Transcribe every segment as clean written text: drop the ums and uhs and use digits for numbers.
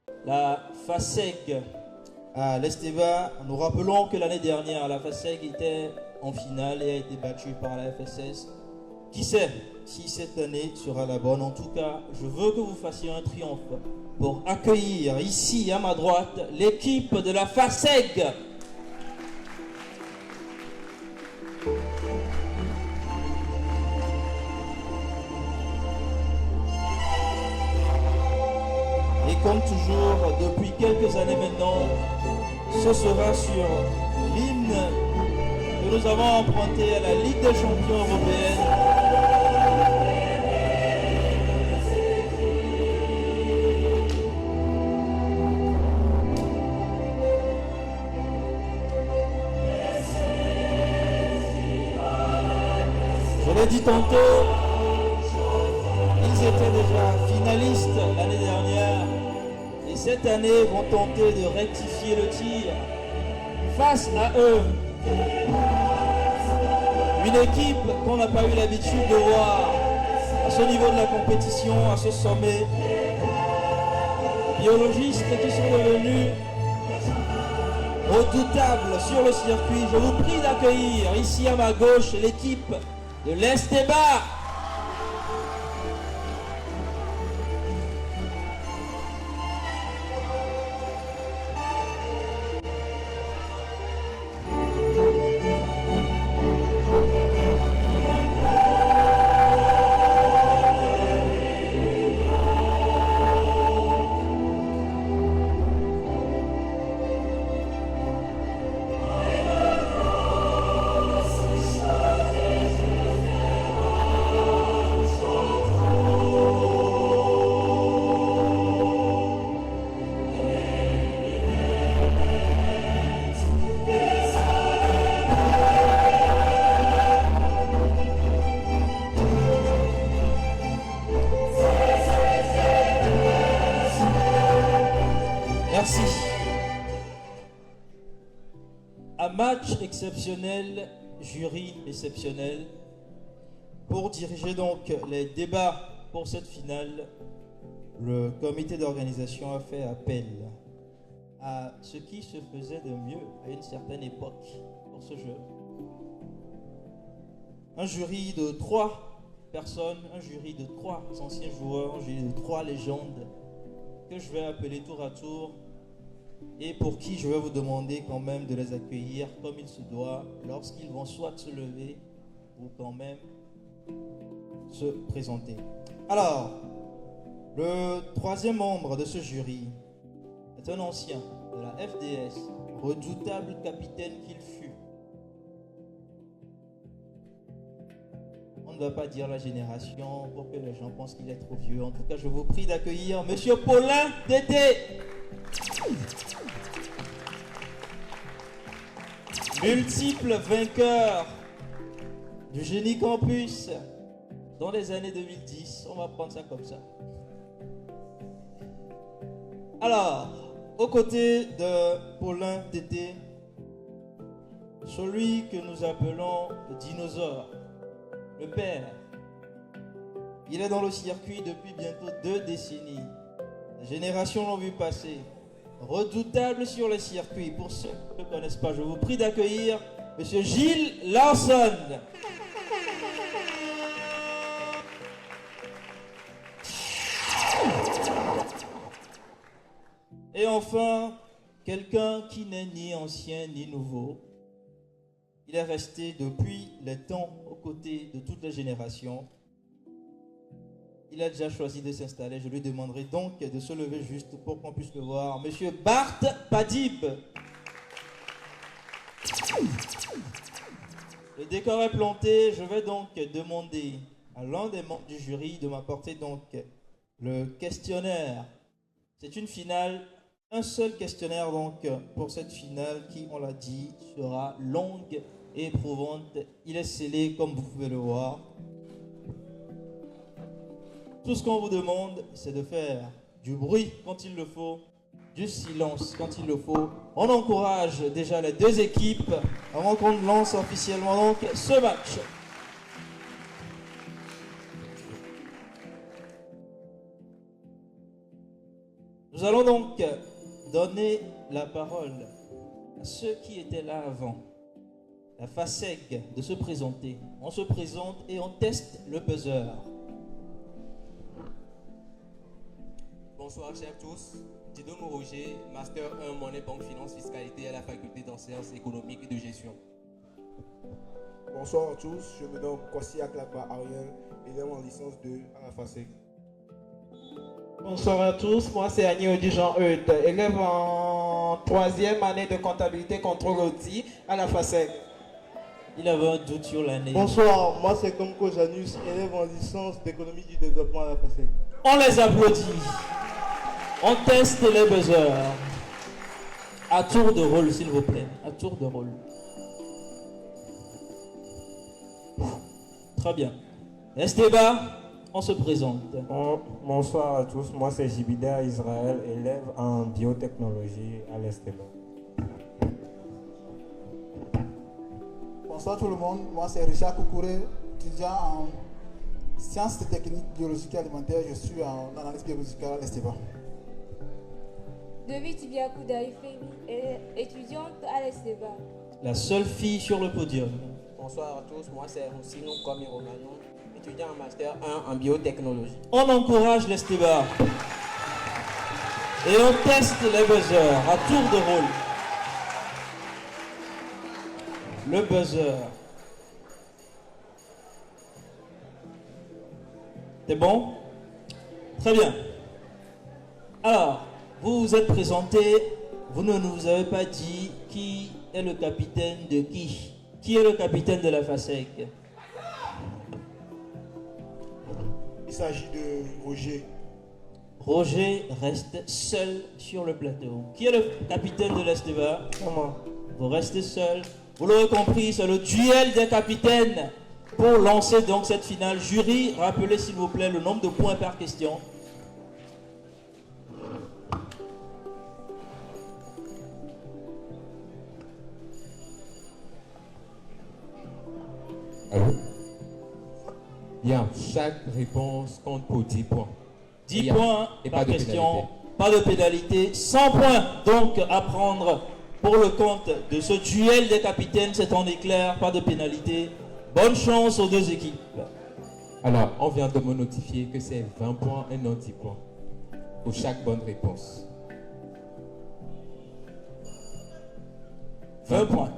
La FASEG à l'Esteva. Nous rappelons que l'année dernière, la FASEG était en finale et a été battue par la FSS. Qui sait si cette année sera la bonne? En tout cas, je veux que vous fassiez un triomphe pour accueillir ici à ma droite l'équipe de la FASEG. Et comme toujours, depuis quelques années maintenant, ce sera sur l'hymne que nous avons emprunté à la Ligue des champions européenne. Je l'ai dit tantôt, ils étaient déjà finalistes l'année dernière et cette année vont tenter de rectifier le tir. Face à eux, une équipe qu'on n'a pas eu l'habitude de voir à ce niveau de la compétition, à ce sommet. Biologistes qui sont devenus redoutables sur le circuit. Je vous prie d'accueillir ici à ma gauche l'équipe de l'Esteba. Merci. Un match exceptionnel, jury exceptionnel. Pour diriger donc les débats pour cette finale, le comité d'organisation a fait appel à ce qui se faisait de mieux à une certaine époque pour ce jeu. Un jury de 3 personnes, un jury de 3 anciens joueurs, un jury de 3 légendes que je vais appeler tour à tour et pour qui je vais vous demander quand même de les accueillir comme il se doit lorsqu'ils vont soit se lever ou quand même se présenter. Alors, le troisième membre de ce jury est un ancien de la FDS, redoutable capitaine qu'il fut. On ne va pas dire la génération pour que les gens pensent qu'il est trop vieux. En tout cas, je vous prie d'accueillir Monsieur Paulin Tété. Multiple vainqueur du Génie Campus dans les années 2010. On va prendre ça comme ça. Alors, aux côtés de Paulin Tété, celui que nous appelons le dinosaure, le père. Il est dans le circuit depuis bientôt 2 décennies. Les générations l'ont vu passer. Redoutable sur le circuit. Pour ceux qui ne connaissent pas, je vous prie d'accueillir Monsieur Gilles Larson. Et enfin, quelqu'un qui n'est ni ancien ni nouveau. Il est resté depuis les temps aux côtés de toutes les générations. Il a déjà choisi de s'installer. Je lui demanderai donc de se lever juste pour qu'on puisse le voir. Monsieur Bart Padib. Le décor est planté. Je vais donc demander à l'un des membres du jury de m'apporter donc le questionnaire. C'est une finale. Un seul questionnaire donc pour cette finale qui, on l'a dit, sera longue et éprouvante. Il est scellé comme vous pouvez le voir. Tout ce qu'on vous demande, c'est de faire du bruit quand il le faut, du silence quand il le faut. On encourage déjà les 2 équipes avant qu'on lance officiellement donc ce match. Nous allons donc donner la parole à ceux qui étaient là avant. La FASEG de se présenter. On se présente et on teste le buzzer. Bonsoir chers tous. Didomo Roger, Master 1 Monnaie, Banque, Finance, Fiscalité à la Faculté d'en sciences économiques et de gestion. Bonsoir à tous, je me nomme Kwasi Aklakba Ariel, élève en licence 2 à la FASEG. Bonsoir à tous, moi c'est Annie Odijan Euth, élève en 3e année de comptabilité contrôle audit à la FASEG. Il avait un doute sur l'année. Bonsoir, moi c'est Komko Janus, élève en licence d'économie du développement à la FASEG. On les applaudit. On teste les buzzers. À tour de rôle, s'il vous plaît. À tour de rôle. Très bien. Esteban, on se présente. Bonsoir à tous, moi c'est Jibida Israël, élève en biotechnologie à l'Esteban. Bonsoir tout le monde, moi c'est Richard Koukouré, étudiant en sciences et techniques biologiques et alimentaires. Je suis en analyse biomédicale à l'Esteban. Devi Tibiakou Daifemi, étudiante à l'Esteban. La seule fille sur le podium. Bonsoir à tous, moi c'est Roussino Komi Romano, étudiant en Master 1 en biotechnologie. On encourage l'Esteban. Et on teste les buzzers à tour de rôle. Le buzzer. C'est bon? Très bien. Alors, vous vous êtes présenté, vous ne nous avez pas dit qui est le capitaine de qui? Qui est le capitaine de la FASEG? Il s'agit de Roger. Roger reste seul sur le plateau. Qui est le capitaine de l'Esteban? Comment? Vous restez seul. Vous l'aurez compris, c'est le duel des capitaines pour lancer donc cette finale. Jury, rappelez s'il vous plaît le nombre de points par question. Allô? Bien, chaque réponse compte pour 10 points. 10 points et par pas de question, pénalité. pas de pénalité. 100 points donc à prendre pour le compte de ce duel des capitaines. C'est en éclair, pas de pénalité. Bonne chance aux deux équipes. Alors, on vient de me notifier que c'est 20 points et non 10 points pour chaque bonne réponse. 20 points.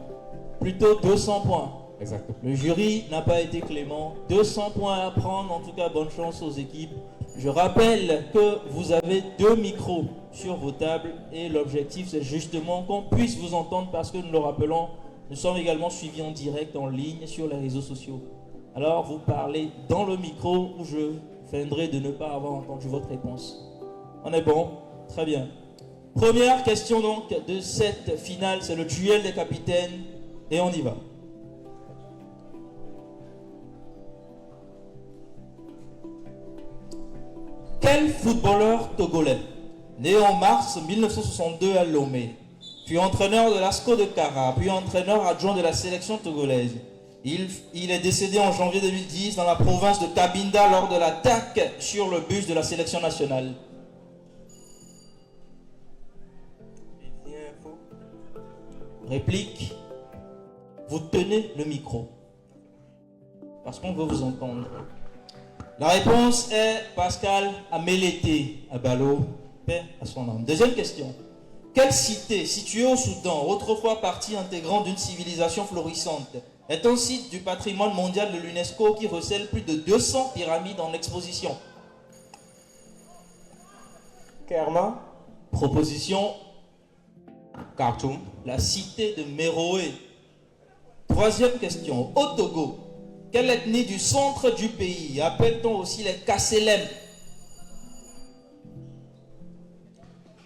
Plutôt 200 points. Exactement. Le jury n'a pas été clément. 200 points à prendre. En tout cas, bonne chance aux équipes. Je rappelle que vous avez 2 micros sur vos tables et l'objectif c'est justement qu'on puisse vous entendre parce que nous le rappelons, nous sommes également suivis en direct en ligne sur les réseaux sociaux. Alors vous parlez dans le micro où je feindrai de ne pas avoir entendu votre réponse. On est bon? Très bien. Première question donc de cette finale, c'est le duel des capitaines et on y va. Quel footballeur togolais, né en mars 1962 à Lomé, fut entraîneur de l'ASCO de Kara, puis entraîneur adjoint de la sélection togolaise. Il est décédé en janvier 2010 dans la province de Cabinda lors de l'attaque sur le bus de la sélection nationale. Réplique, vous tenez le micro, parce qu'on veut vous entendre. La réponse est Pascal Amélété Abalo, paix à son âme. Deuxième question. Quelle cité située au Soudan, autrefois partie intégrante d'une civilisation florissante, est un site du patrimoine mondial de l'UNESCO qui recèle plus de 200 pyramides en exposition? Kerma? Proposition. Khartoum. La cité de Méroé. Troisième question. Au Togo, quelle ethnie du centre du pays appelle-t-on aussi les Kasselem?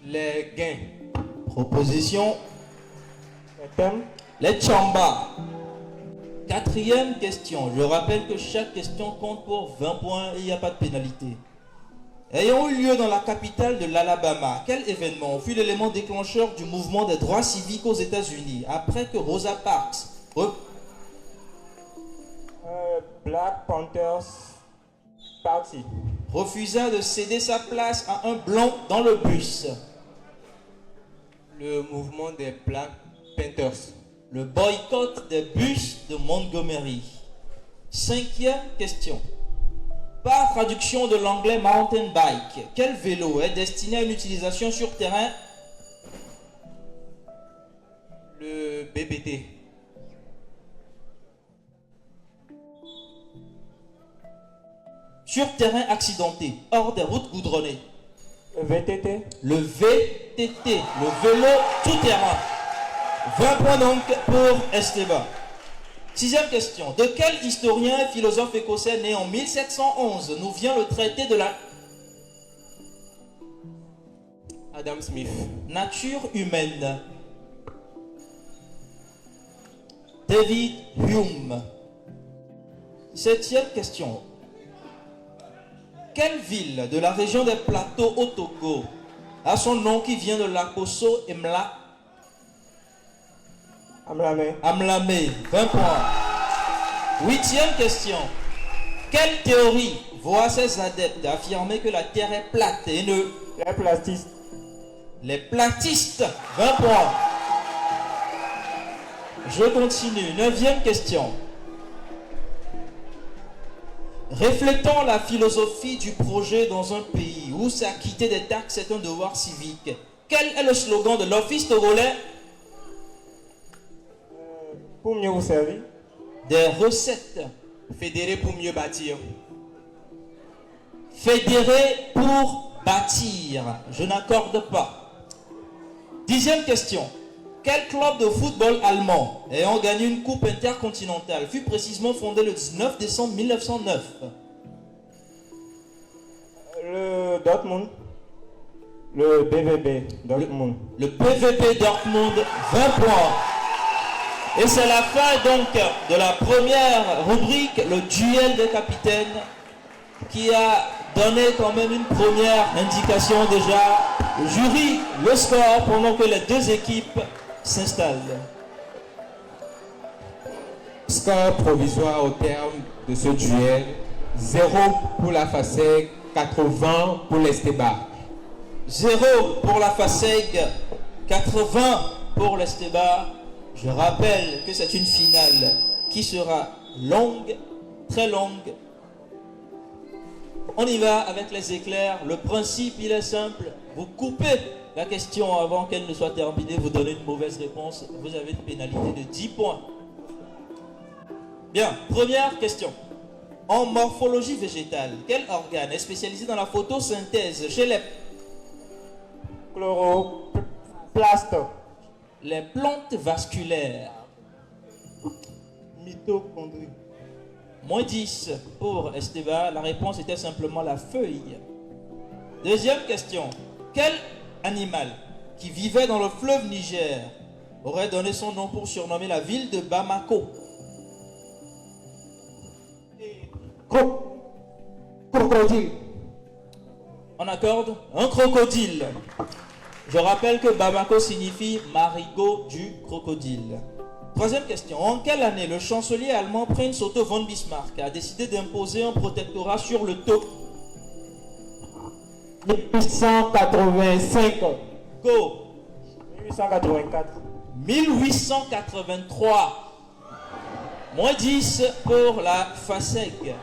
Les Gains. Proposition. Thème? Les Tchamba. Quatrième question. Je rappelle que chaque question compte pour 20 points et il n'y a pas de pénalité. Ayant eu lieu dans la capitale de l'Alabama, quel événement fut l'élément déclencheur du mouvement des droits civiques aux États-Unis après que Rosa Parks... Black Panthers Party. refusa de céder sa place à un blanc dans le bus? Le mouvement des Black Panthers. Le boycott des bus de Montgomery. 5e question. Par traduction de l'anglais mountain bike, quel vélo est destiné à une utilisation sur terrain? Le BBT. Sur terrain accidenté, hors des routes goudronnées. Le VTT. Le VTT, le vélo tout-terrain. 20 points donc pour Esteban. 6e question. De quel historien et philosophe écossais né en 1711 nous vient le traité de la Adam Smith. nature humaine? David Hume. 7e question. Quelle ville de la région des plateaux au Togo a son nom qui vient de Lakosso et Mla? Amlamé. Amlamé, 20 points. 8e question. Quelle théorie voit ses adeptes affirmer que la Terre est plate et ne... Les platistes. Les platistes, 20 points. Je continue. 9e question. Reflétant la philosophie du projet dans un pays où s'acquitter des taxes est un devoir civique, quel est le slogan de l'Office togolais Pour mieux vous servir. des recettes? Fédérer pour mieux bâtir. Fédérer pour bâtir. Je n'accorde pas. 10e question. Quel club de football allemand ayant gagné une coupe intercontinentale fut précisément fondé le 19 décembre 1909? Le Dortmund. Le BVB Dortmund. Le PVP Dortmund, 20 points. Et c'est la fin donc de la première rubrique, le duel des capitaines, qui a donné quand même une première indication déjà. Le jury, le score pendant que les deux équipes s'installent. Score provisoire au terme de ce duel. 0 pour la FASEG, 80 pour l'Esteba. 0 pour la FASEG, 80 pour l'Esteba. Je rappelle que c'est une finale qui sera longue, très longue. On y va avec les éclairs. Le principe, il est simple. Vous coupez la question avant qu'elle ne soit terminée. Vous donnez une mauvaise réponse. Vous avez une pénalité de 10 points. Bien, première question. En morphologie végétale, quel organe est spécialisé dans la photosynthèse chez Chloroplaste. les plantes vasculaires? Mitochondrie. Moins 10 pour Esteban. La réponse était simplement la feuille. Deuxième question. Quel animal qui vivait dans le fleuve Niger aurait donné son nom pour surnommer la ville de Bamako? Crocodile. On accorde un crocodile. Je rappelle que Bamako signifie marigot du crocodile. Troisième question. En quelle année le chancelier allemand Prinz Otto von Bismarck a décidé d'imposer un protectorat sur le taux? 1885. Go. 1884. 1883. Moins 10 pour la FASEG.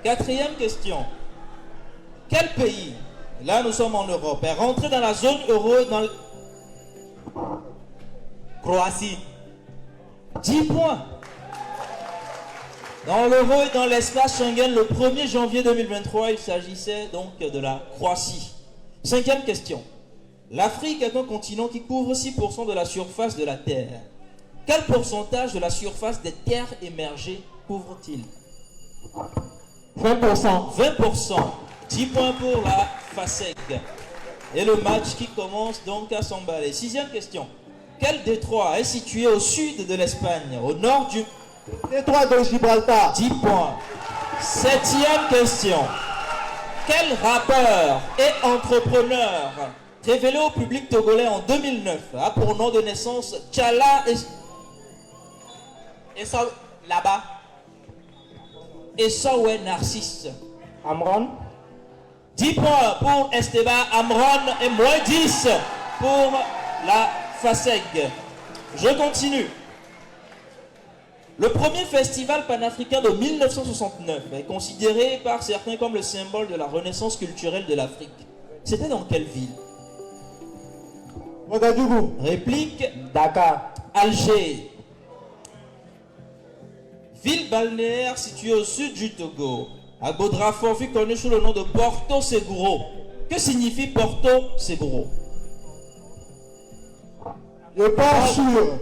Quatrième question. Quel pays, là nous sommes en Europe, est rentré dans la zone euro dans le... Croatie. 10 points. Dans l'euro et dans l'espace Schengen le 1er janvier 2023, il s'agissait donc de la Croatie. Cinquième question. L'Afrique est un continent qui couvre 6% de la surface de la Terre. Quel pourcentage de la surface des terres émergées couvre-t-il? 20%. 20%. 10 points pour la FASEG. Et le match qui commence donc à s'emballer. Sixième question. Quel détroit est situé au sud de l'Espagne, au nord du... Détroit de Gibraltar. 10 points. Septième question. Quel rappeur et entrepreneur révélé au public togolais en 2009 a pour nom de naissance Tchala Et ça, là-bas. et Saoué Narcisse? Amron. 10 points pour Esteban Amron et moins 10 pour la FASEG. Je continue. Le premier festival panafricain de 1969 est considéré par certains comme le symbole de la renaissance culturelle de l'Afrique. C'était dans quelle ville? Ouagadougou. Réplique. Dakar. Alger. Ville balnéaire située au sud du Togo. Agodrafort fut connu sous le nom de Porto Seguro. Que signifie Porto Seguro? Le port sûr.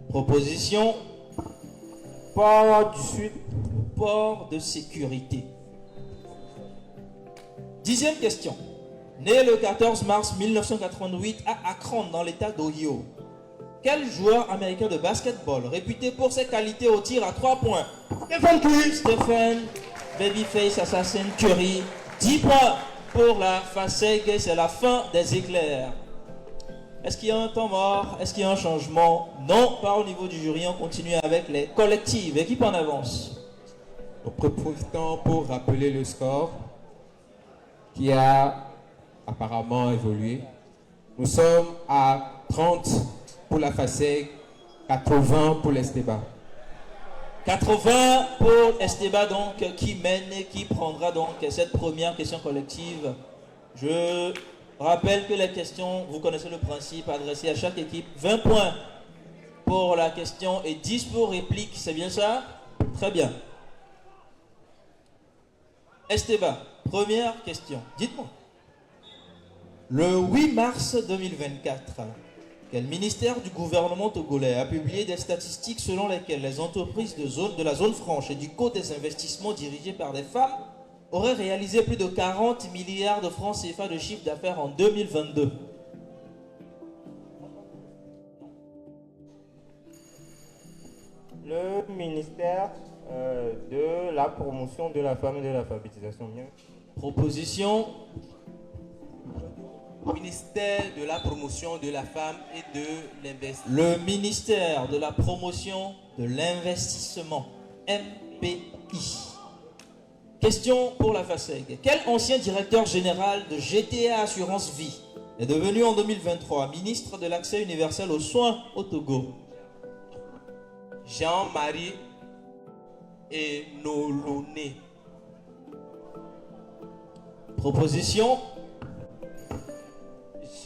Proposition. Port du Sud. Port de sécurité. 10e question. Né le 14 mars 1988 à Akron dans l'état d'Ohio. Quel joueur américain de basketball réputé pour ses qualités au tir à 3 points? Stephen Curry. Stephen Babyface Assassin Curry. 10 points pour la FASEG. C'est la fin des éclairs. Est-ce qu'il y a un temps mort? Est-ce qu'il y a un changement? Non, pas au niveau du jury. On continue avec les collectives. Équipe en avance. Nous profitons pour rappeler le score qui a apparemment évolué. Nous sommes à 30 pour la FASEG, 80 pour l'Esteba. 80 pour Esteba, donc, qui mène et qui prendra donc cette première question collective. Je rappelle que les questions, vous connaissez le principe, adressées à chaque équipe. 20 points pour la question et 10 pour réplique, c'est bien ça? Très bien. Esteba, première question. Dites-moi. Le 8 mars 2024, quel ministère du gouvernement togolais a publié des statistiques selon lesquelles les entreprises de la zone franche et du Code des investissements dirigées par des femmes auraient réalisé plus de 40 milliards de francs CFA de chiffre d'affaires en 2022? Le ministère de la promotion de la femme et de l'alphabétisation. Proposition. Ministère de la promotion de la femme et de l'investissement. Le ministère de la promotion de l'investissement, MPI. Question pour la FASEG. Quel ancien directeur général de GTA Assurance Vie est devenu en 2023 ministre de l'accès universel aux soins au Togo? Jean-Marie Enoloné. Proposition.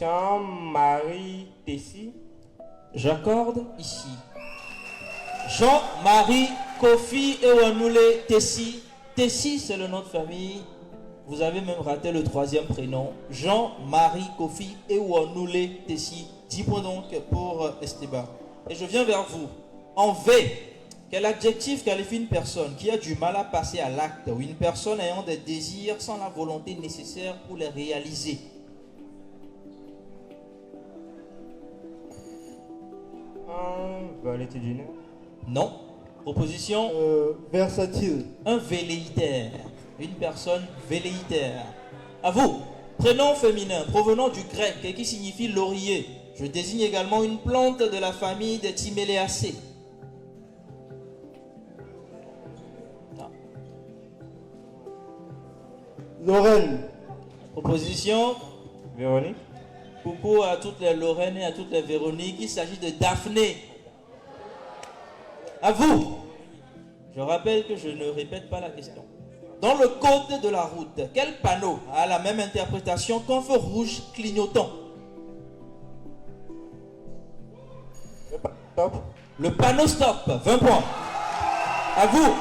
Jean-Marie Tessi. J'accorde ici. Jean-Marie Kofi Ewanoule Tessi. Tessi, c'est le nom de famille. Vous avez même raté le troisième prénom. Jean-Marie Kofi Ewanoule Tessi. 10 points donc pour Esteba. Et je viens vers vous. En V, quel adjectif qualifie une personne qui a du mal à passer à l'acte ou une personne ayant des désirs sans la volonté nécessaire pour les réaliser? Un valétudinaire. Non. Proposition. Versatile. Un velléitaire. Une personne velléitaire. À vous. Prénom féminin provenant du grec et qui signifie laurier. Je désigne également une plante de la famille des Timéléacées. Lorraine. Proposition. Véronique. Coucou à toutes les Lorraines et à toutes les Véroniques. Il s'agit de Daphné. À vous. Je rappelle que je ne répète pas la question. Dans le code de la route, quel panneau a la même interprétation qu'un feu rouge clignotant? Stop. Le panneau stop. 20 points. À vous.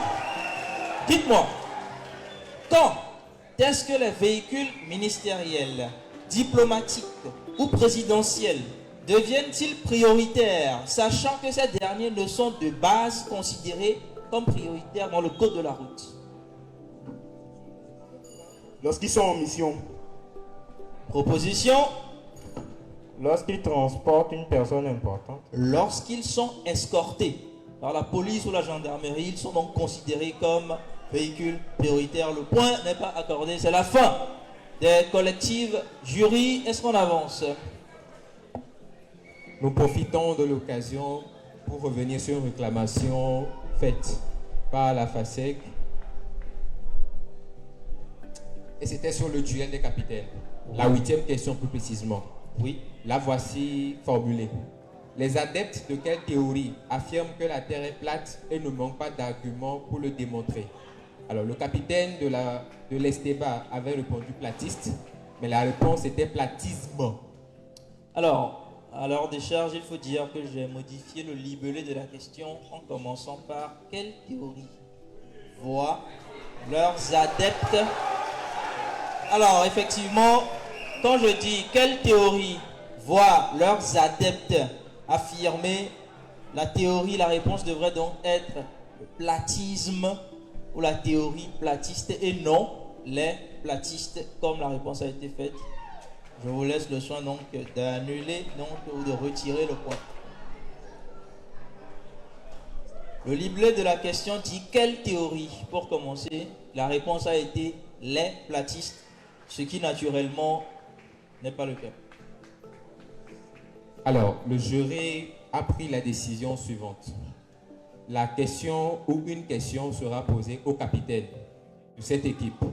Dites-moi. Quand est-ce que les véhicules ministériels, diplomatiques ou présidentiels deviennent-ils prioritaires, sachant que ces derniers ne sont de base considérés comme prioritaires dans le code de la route? Lorsqu'ils sont en mission. Proposition. Lorsqu'ils transportent une personne importante. Lorsqu'ils sont escortés par la police ou la gendarmerie, ils sont donc considérés comme véhicules prioritaires. Le point n'est pas accordé. C'est la fin des collectives. Jury, est-ce qu'on avance? Nous profitons de l'occasion pour revenir sur une réclamation faite par la FASEG. et c'était sur le duel des capitaines. La 8e question plus précisément. Oui. La voici formulée. Les adeptes de quelle théorie affirment que la Terre est plate et ne manquent pas d'arguments pour le démontrer? Alors, le capitaine de l'Esteba avait répondu platiste, mais la réponse était platisme. Alors, à leur décharge, il faut dire que j'ai modifié le libellé de la question en commençant par quelle théorie voient leurs adeptes. Alors, effectivement, quand je dis quelle théorie voient leurs adeptes affirmer, la théorie, la réponse devrait donc être le platisme ou la théorie platiste et non les platistes comme la réponse a été faite. Je vous laisse le soin donc d'annuler ou de retirer le point. Le libellé de la question dit quelle théorie? Pour commencer, la réponse a été les platistes, ce qui naturellement n'est pas le cas. Alors, le jury a pris la décision suivante. La question ou une question sera posée au capitaine de cette équipe.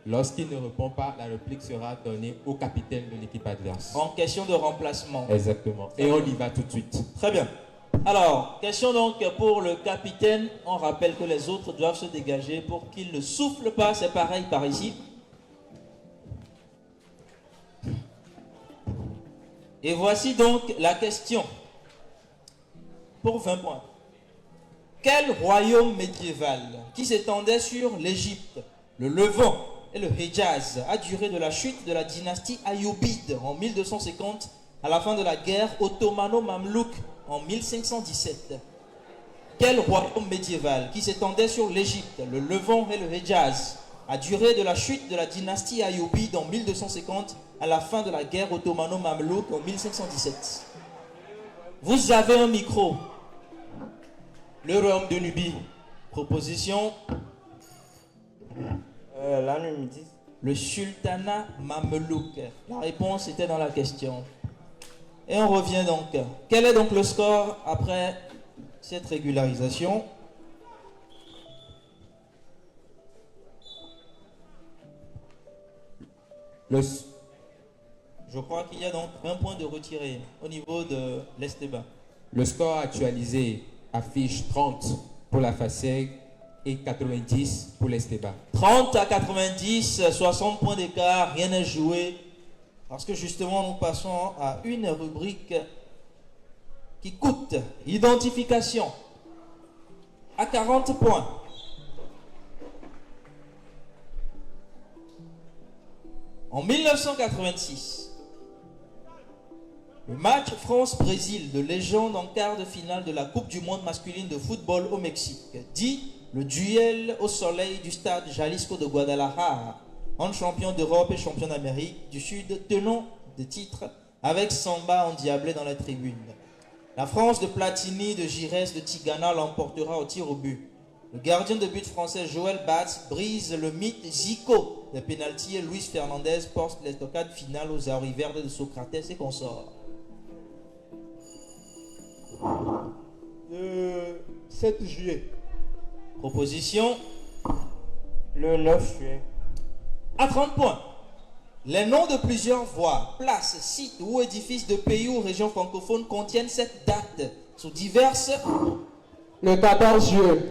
Lorsqu'il ne répond pas, la réplique sera donnée au capitaine de l'équipe adverse. En question de remplacement. Exactement. Et on y va tout de suite. Très bien. Alors, question donc pour le capitaine. On rappelle que les autres doivent se dégager pour qu'il ne souffle pas. C'est pareil par ici. Et voici donc la question pour 20 points. Quel royaume médiéval qui s'étendait sur l'Égypte, le Levant et le Hejaz a duré de la chute de la dynastie Ayoubide en 1250 à la fin de la guerre ottomano-mamelouk en 1517? Quel royaume médiéval qui s'étendait sur l'Égypte, le Levant et le Hejaz a duré de la chute de la dynastie Ayoubide en 1250 à la fin de la guerre ottomano-mamelouk en 1517? Vous avez un micro. Le royaume de Nubie. Proposition. La Numidie. Le sultanat mamelouk. La réponse était dans la question. Et on revient donc. Quel est donc le score après cette régularisation? Je crois qu'il y a donc 20 points de retiré au niveau de l'Esteba. Le score actualisé affiche 30 pour la FASEG et 90 pour l'Esteba. 30 à 90, 60 points d'écart, rien n'est joué. Parce que justement, nous passons à une rubrique qui coûte identification à 40 points. En 1986, le match France-Brésil de légende en quart de finale de la Coupe du monde masculine de football au Mexique, dit le duel au soleil du stade Jalisco de Guadalajara, entre champion d'Europe et champion d'Amérique du Sud, tenant de titre, avec Samba endiablé dans les tribunes. La France de Platini, de Giresse, de Tigana l'emportera au tir au but. Le gardien de but français Joël Batz brise le mythe Zico des pénaltys et Luis Fernandez porte l'estocade finale aux Auri Verdes de Socrates et consorts. Le 7 juillet. Proposition. Le 9 juillet. À 30 points. Les noms de plusieurs voies, places, sites ou édifices de pays ou régions francophones contiennent cette date sous diverses. Le 14 juillet.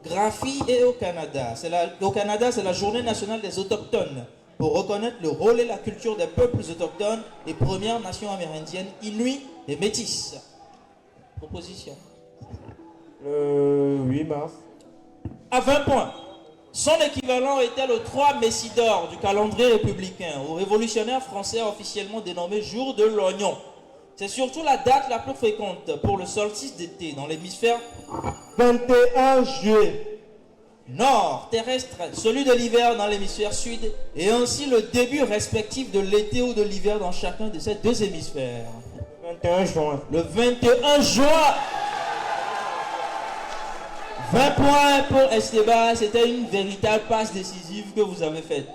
Graphie et au Canada. Au Canada, c'est la journée nationale des autochtones pour reconnaître le rôle et la culture des peuples autochtones et Premières Nations amérindiennes, Inuits et Métis. Proposition. Le 8 mars. À 20 points. Son équivalent était le 3 Messidor du calendrier républicain, au révolutionnaire français officiellement dénommé Jour de l'Oignon. C'est surtout la date la plus fréquente pour le solstice d'été dans l'hémisphère 21 juillet. nord terrestre, celui de l'hiver dans l'hémisphère sud, et ainsi le début respectif de l'été ou de l'hiver dans chacun de ces deux hémisphères. 21 juin. Le 21 juin. 20 points pour Esteba, c'était une véritable passe décisive que vous avez faite.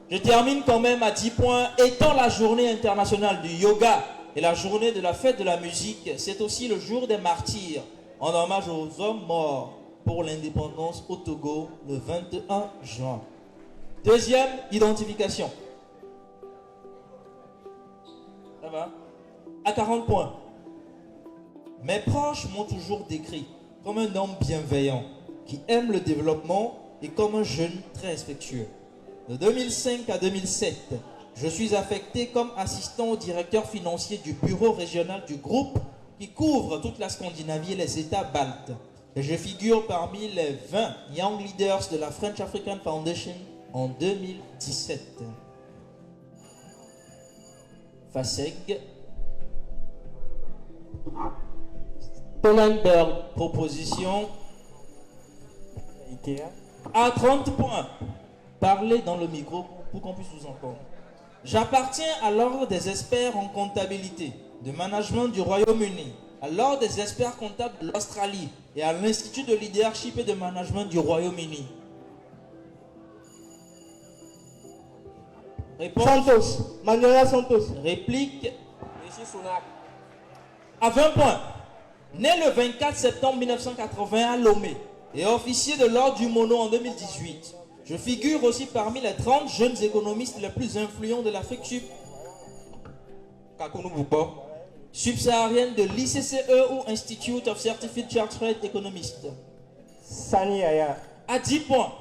Je termine quand même à 10 points. Étant la journée internationale du yoga et la journée de la fête de la musique, c'est aussi le jour des martyrs, en hommage aux hommes morts pour l'indépendance au Togo le 21 juin. Deuxième identification. Ça va? À 40 points. Mes proches m'ont toujours décrit comme un homme bienveillant, qui aime le développement et comme un jeune très respectueux. De 2005 à 2007, je suis affecté comme assistant au directeur financier du bureau régional du groupe qui couvre toute la Scandinavie et les États baltes. Et je figure parmi les 20 Young Leaders de la French African Foundation en 2017. FASEG. Tollenberg, proposition. Ikea. À 30 points. Parlez dans le micro pour qu'on puisse vous entendre. J'appartiens à l'ordre des experts en comptabilité, de management du Royaume-Uni, à l'ordre des experts comptables de l'Australie et à l'Institut de leadership et de management du Royaume-Uni. Réponse. Santos. Manuela Santos. Réplique. Rishi Sunak. À 20 points. Né le 24 septembre 1980 à Lomé et officier de l'ordre du Mono en 2018. Je figure aussi parmi les 30 jeunes économistes les plus influents de l'Afrique subsaharienne de l'ICCE ou Institute of Certified Chartered Economists. Sani Aya. À 10 points.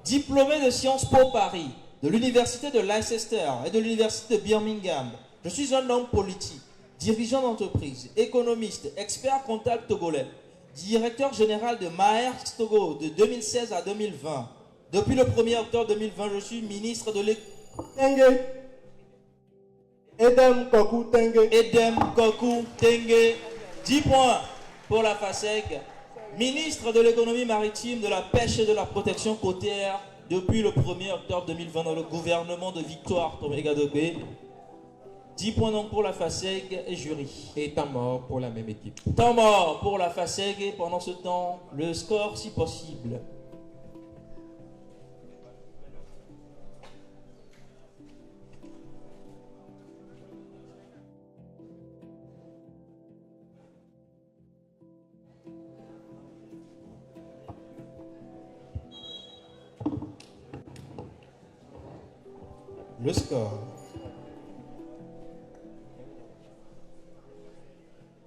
Diplômé de Sciences Po Paris, de l'Université de Leicester et de l'Université de Birmingham. Je suis un homme politique, dirigeant d'entreprise, économiste, expert comptable togolais, directeur général de Maersk Togo de 2016 à 2020. Depuis le 1er octobre 2020, je suis ministre de l'économie. Tengue. Edem Koku Tengue. Edem Koku Tengue. 10 points pour la FASEG. Ministre de l'économie maritime, de la pêche et de la protection côtière depuis le 1er octobre 2020 dans le gouvernement de Victoire Toméga Dogbe. 10 points donc pour la FASEG et jury. Et temps mort pour la même équipe. Temps mort pour la FASEG et pendant ce temps, le score si possible. Le score.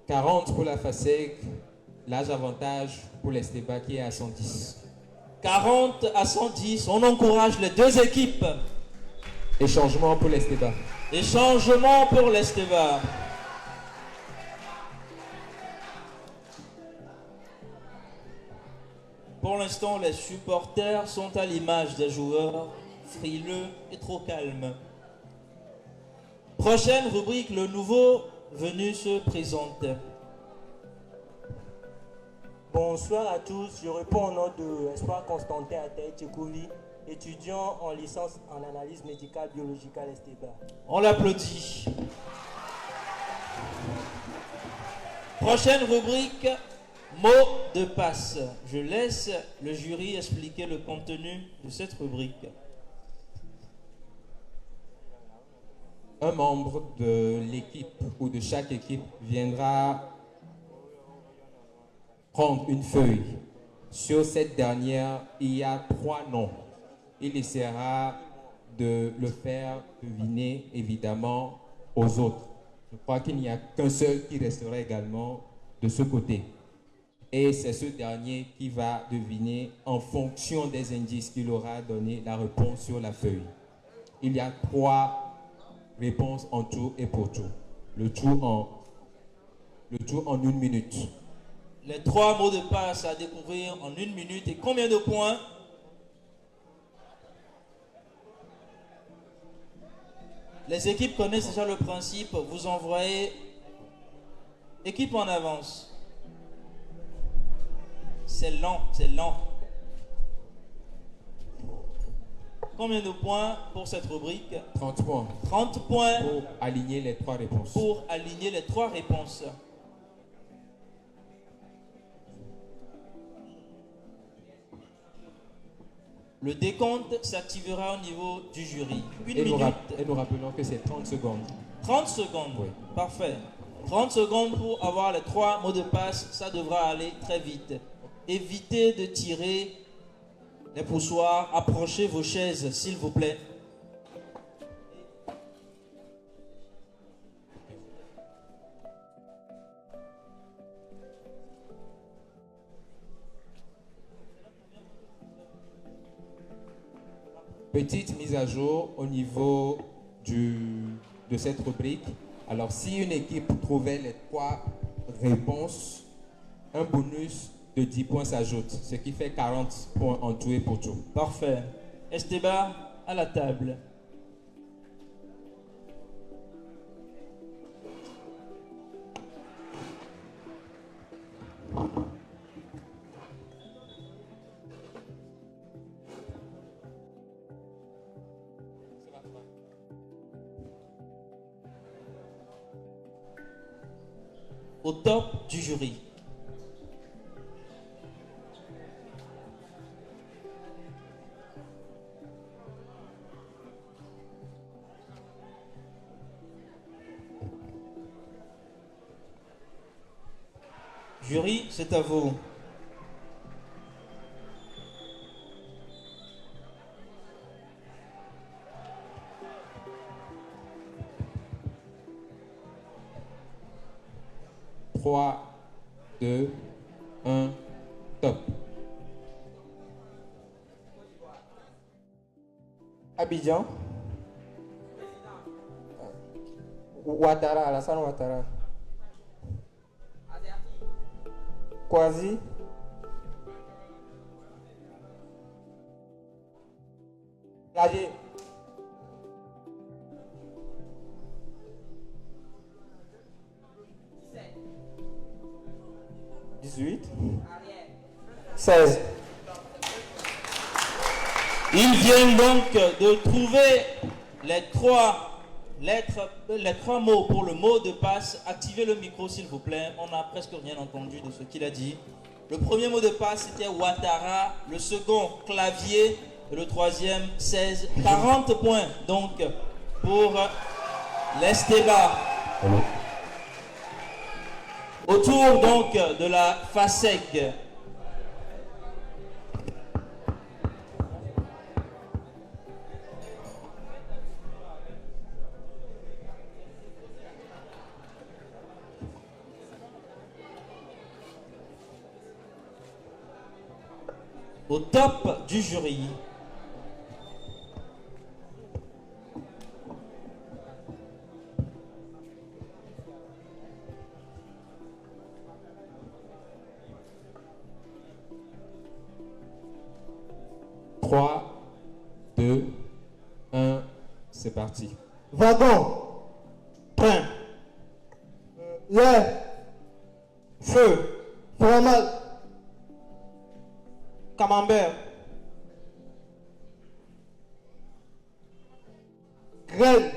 40 pour la FASEG, l'âge avantage pour l'Esteba qui est à 110. 40 à 110, on encourage les deux équipes. Et changement pour l'Esteba. Et changement pour l'Esteba. Pour l'instant, les supporters sont à l'image des joueurs, frileux et trop calmes. Prochaine rubrique, le nouveau venu se présente. Bonsoir à tous, je réponds au nom de Espoir Constantin Ataï Tchekouli, étudiant en licence en analyse médicale biologique à l'Esteba. On l'applaudit. Prochaine rubrique, mot de passe. Je laisse le jury expliquer le contenu de cette rubrique. Un membre de l'équipe ou de chaque équipe viendra prendre une feuille. Sur cette dernière, il y a 3 noms. Il essaiera de le faire deviner évidemment aux autres. Je crois qu'il n'y a qu'un seul qui restera également de ce côté. Et c'est ce dernier qui va deviner en fonction des indices qu'il aura donné la réponse sur la feuille. Il y a 3 réponse en tout et pour tout. Le tout en 1 minute. Les 3 mots de passe à découvrir en 1 minute. Et combien de points? Les équipes connaissent déjà le principe. Vous envoyez équipe en avance. C'est lent, c'est lent. Combien de points pour cette rubrique? 30 points. 30 points. Pour aligner les 3 réponses. Pour aligner les 3 réponses. Le décompte s'activera au niveau du jury. Une minute. Et nous rappelons que c'est 30 secondes. 30 secondes. Oui. Parfait. 30 secondes pour avoir les 3 mots de passe. Ça devra aller très vite. Évitez de tirer Les poussoirs, approchez vos chaises, s'il vous plaît. Petite mise à jour au niveau de cette rubrique. Alors, si une équipe trouvait les 3 réponses, un bonus de 10 points s'ajoute, ce qui fait 40 points en tout et pour tout. Parfait. Esteban, à la table. Au top du jury. Jury, c'est à vous. Trois, 2, 1, top. Abidjan. Ouattara, Alassane Ouattara. Kwasi. Lagé. Dix-huit. 16. Ils viennent donc de trouver les 3 lettres, les 3 mots pour le mot de passe. Activez le micro s'il vous plaît, on n'a presque rien entendu de ce qu'il a dit. Le premier mot de passe c'était Ouattara, le second clavier, et le troisième 16. 40 points donc pour l'Esteba. Autour donc de la FASEG. Au top du jury. Trois, 2, 1, c'est parti. Wagon. Train. L'air. Feu. Fromage. Camembert. Graine.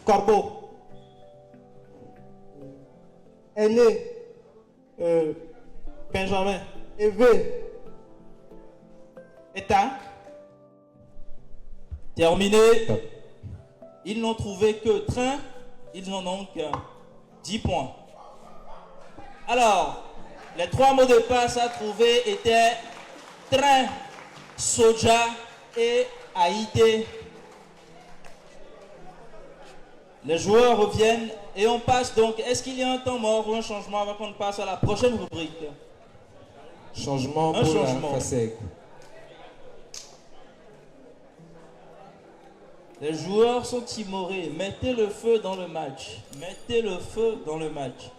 Corbeau. Aîné. Benjamin. Évé. État. Terminé. Ils n'ont trouvé que train. Ils en ont donc 10 points. Alors, les 3 mots de passe à trouver étaient train, soja et Haïti. Les joueurs reviennent et on passe donc. Est-ce qu'il y a un temps mort ou un changement avant qu'on passe à la prochaine rubrique? Changement Un pour changement. la FASEG. Les joueurs sont timorés. Mettez le feu dans le match. Mettez le feu dans le match.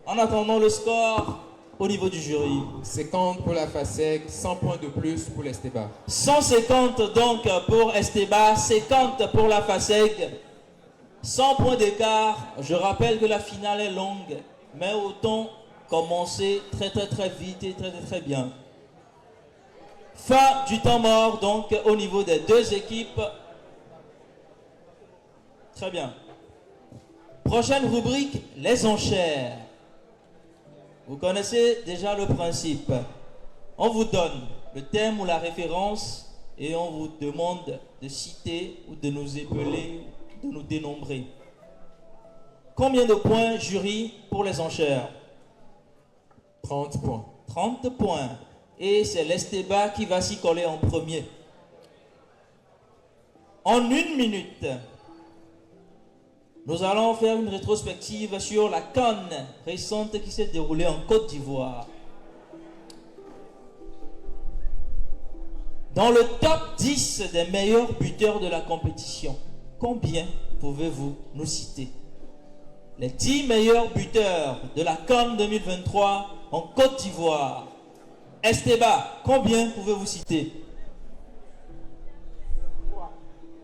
En attendant le score au niveau du jury. 50 pour la FASEG, 100 points de plus pour l'Esteba. 150 donc pour Esteba, 50 pour la FASEG. 100 points d'écart. Je rappelle que la finale est longue, mais autant commencer très vite et très bien. Fin du temps mort donc au niveau des 2 équipes. Très bien. Prochaine rubrique, les enchères. Vous connaissez déjà le principe. On vous donne le thème ou la référence et on vous demande de citer ou de nous épeler, de nous dénombrer. Combien de points jury pour les enchères? 30 points. 30 points. Et c'est l'Esteba qui va s'y coller en premier. En 1 minute, nous allons faire une rétrospective sur la CAN récente qui s'est déroulée en Côte d'Ivoire. Dans le top 10 des meilleurs buteurs de la compétition, combien pouvez-vous nous citer? Les 10 meilleurs buteurs de la CAN 2023 en Côte d'Ivoire. Esteba, combien pouvez-vous citer?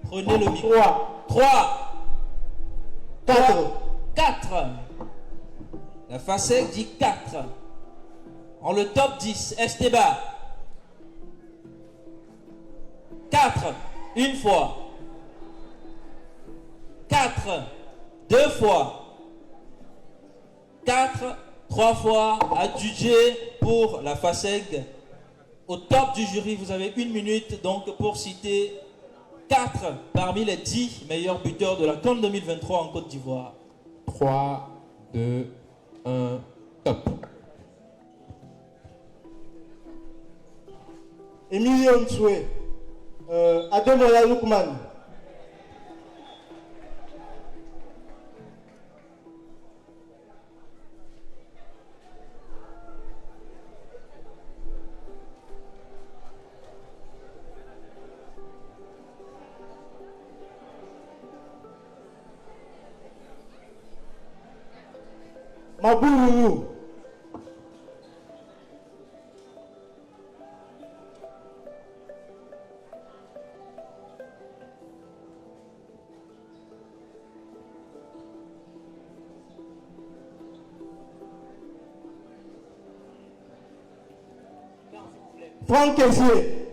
Prenez le micro. 3. 4. La FASEG dit 4. En le top 10, Esteba. 4. Une fois. 4. 2 fois. 4. 3 fois. Adjugé pour la FASEG. Au top du jury, vous avez 1 minute donc pour citer 4 parmi les 10 meilleurs buteurs de la CAN 2023 en Côte d'Ivoire. 3, 2, 1, top. Emilio Nsoué, Ademola Lookman, Maboulou, Franck Kessier.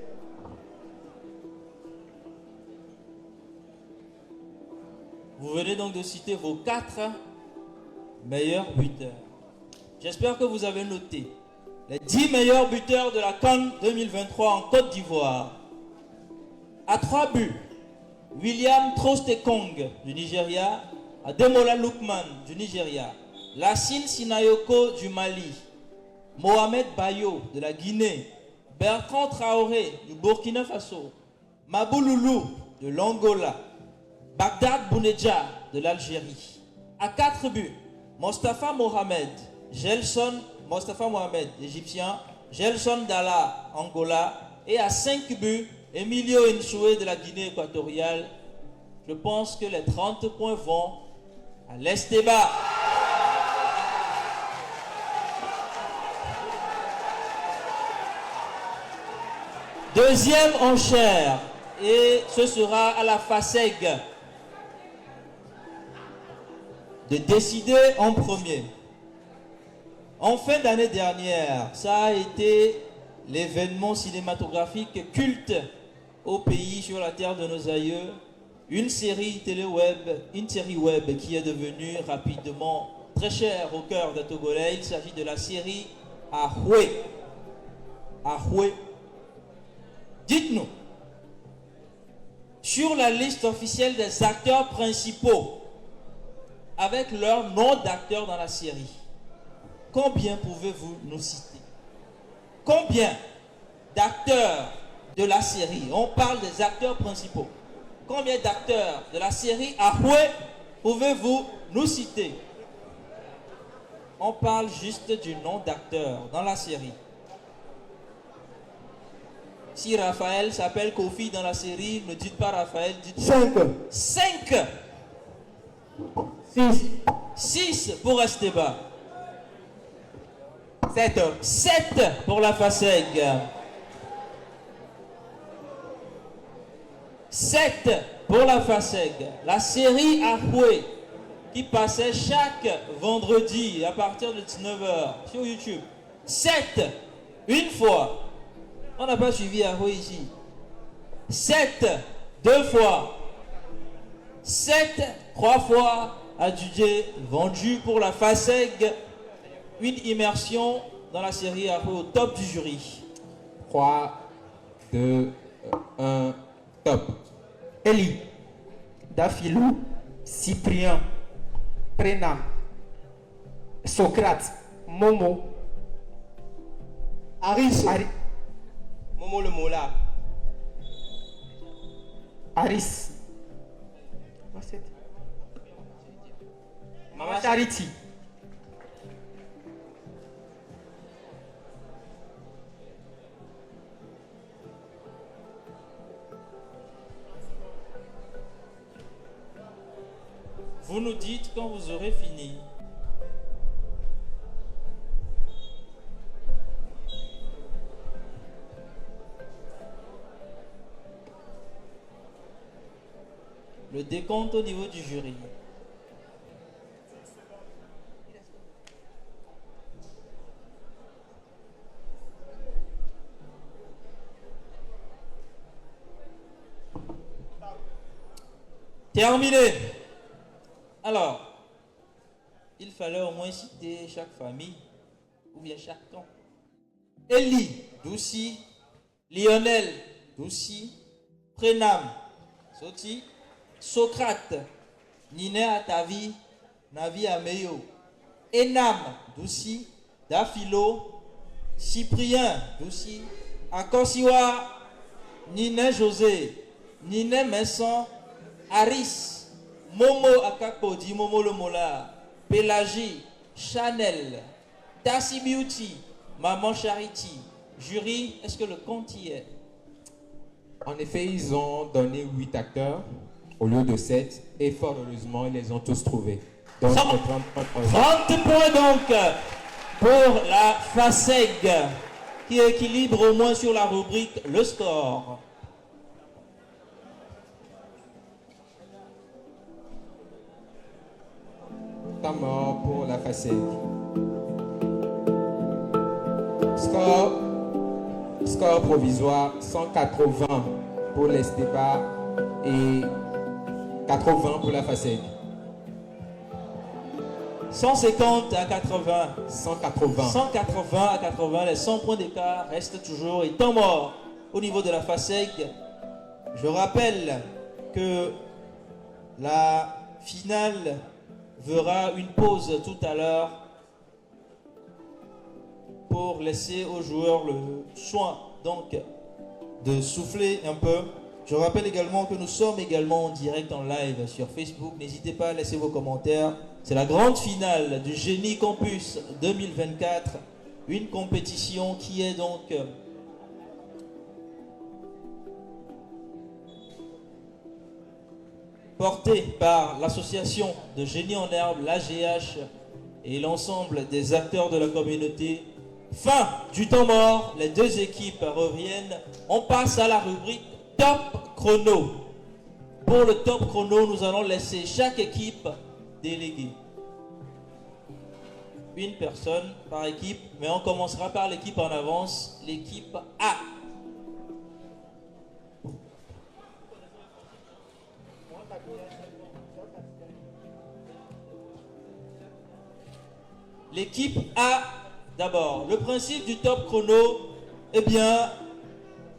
Vous venez donc de citer vos 4 meilleurs buteurs. J'espère que vous avez noté les 10 meilleurs buteurs de la CAN 2023 en Côte d'Ivoire. À 3 buts, William Trostekong du Nigeria, Ademola Lookman du Nigeria, Lassine Sinayoko du Mali, Mohamed Bayo de la Guinée, Bertrand Traoré du Burkina Faso, Mabouloulou de l'Angola, Bagdad Bounedja de l'Algérie. À 4 buts, Mostafa Mohamed, égyptien, Gelson Dalla, Angola. Et à 5 buts, Emilio Nsoué de la Guinée équatoriale. Je pense que les 30 points vont à l'Esteba. Deuxième enchère, et ce sera à la FASEG de décider en premier. En fin d'année dernière, ça a été l'événement cinématographique culte au pays, sur la terre de nos aïeux, une série web qui est devenue rapidement très chère au cœur des Togolais. Il s'agit de la série Ahoué. Ahoué. Dites-nous, sur la liste officielle des acteurs principaux, avec leur nom d'acteur dans la série, combien pouvez-vous nous citer? Combien d'acteurs de la série, on parle des acteurs principaux, combien d'acteurs de la série Ahoué pouvez-vous nous citer? On parle juste du nom d'acteur dans la série. Si Raphaël s'appelle Kofi dans la série, ne dites pas Raphaël, dites 5. 5. 6. 6 pour Esteba. 7 pour la FASEG. 7 pour la FASEG. La série Ahoué qui passait chaque vendredi à partir de 19h sur YouTube. 7 une fois. On n'a pas suivi Ahoué ici. 7 2 fois. 7 3 fois adjugé, vendu pour la FASEG. Une immersion dans la série Ahoué au top du jury. 3, 2, 1, top. Eli, Dafilou, Cyprien, Prenam, Socrate, Momo, Aris. Momo le Mola. Aris. Mama Charity. Vous nous dites quand vous aurez fini. Le décompte au niveau du jury. Terminé. Alors, il fallait au moins citer chaque famille ou bien chaque camp. Elie, Douci, Lionel, Douci, Prénam, Soti, Socrate, Nine Atavi, Navi Ameyo, Enam, Douci, Dafilo, Cyprien, Douci, Akosiwa, Nine José, Nine Messon, Aris, Momo Akakodi, Momo le Mola, Pélagie, Chanel, Tassi Beauty, Maman Charity. Jury, est-ce que le compte y est? En effet, ils ont donné 8 acteurs au lieu de 7 et fort heureusement, ils les ont tous trouvés. Donc, 30 points donc pour la FASEG qui équilibre au moins sur la rubrique le score. Temps mort pour la FASEG. Score provisoire 180 pour l'Estepa et 80 pour la FASEG. 150 à 80. 180. 180 à 80, les 100 points d'écart restent toujours et temps mort au niveau de la FASEG. Je rappelle que la finale verra une pause tout à l'heure pour laisser aux joueurs le soin donc de souffler un peu. Je rappelle également que nous sommes également en direct en live sur Facebook. N'hésitez pas à laisser vos commentaires. C'est la grande finale du Génie Campus 2024. Une compétition qui est donc portée par l'association de Génie en Herbe, l'AGH, et l'ensemble des acteurs de la communauté. Fin du temps mort, les deux équipes reviennent. On passe à la rubrique Top Chrono. Pour le Top Chrono, nous allons laisser chaque équipe déléguer une personne par équipe, mais on commencera par l'équipe en avance, l'équipe A. L'équipe A, d'abord. Le principe du top chrono, eh bien,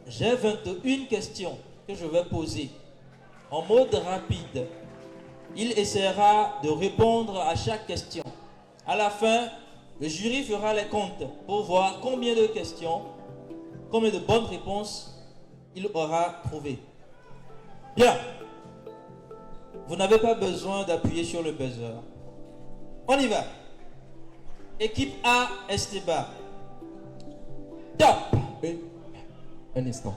j'ai 21 questions que je vais poser en mode rapide. Il essaiera de répondre à chaque question. À la fin, le jury fera les comptes pour voir combien de questions, combien de bonnes réponses il aura trouvé. Bien. Vous n'avez pas besoin d'appuyer sur le buzzer. On y va. Équipe A, Esteban. Top. Un instant.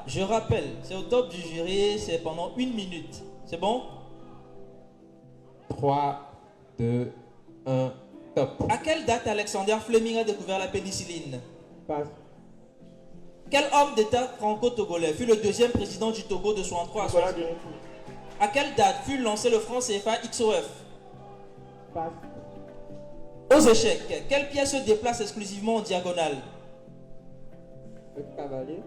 Je rappelle, c'est au top du jury, c'est pendant 1 minute. C'est bon? 3, 2, 1, top. À quelle date Alexander Fleming a découvert la pénicilline? Passe. Quel homme d'État franco-togolais fut le deuxième président du Togo de 63 à 60? À quelle date fut lancé le franc CFA XOF? Passe. Aux échecs, quelle pièce se déplace exclusivement en diagonale? Le cavalier.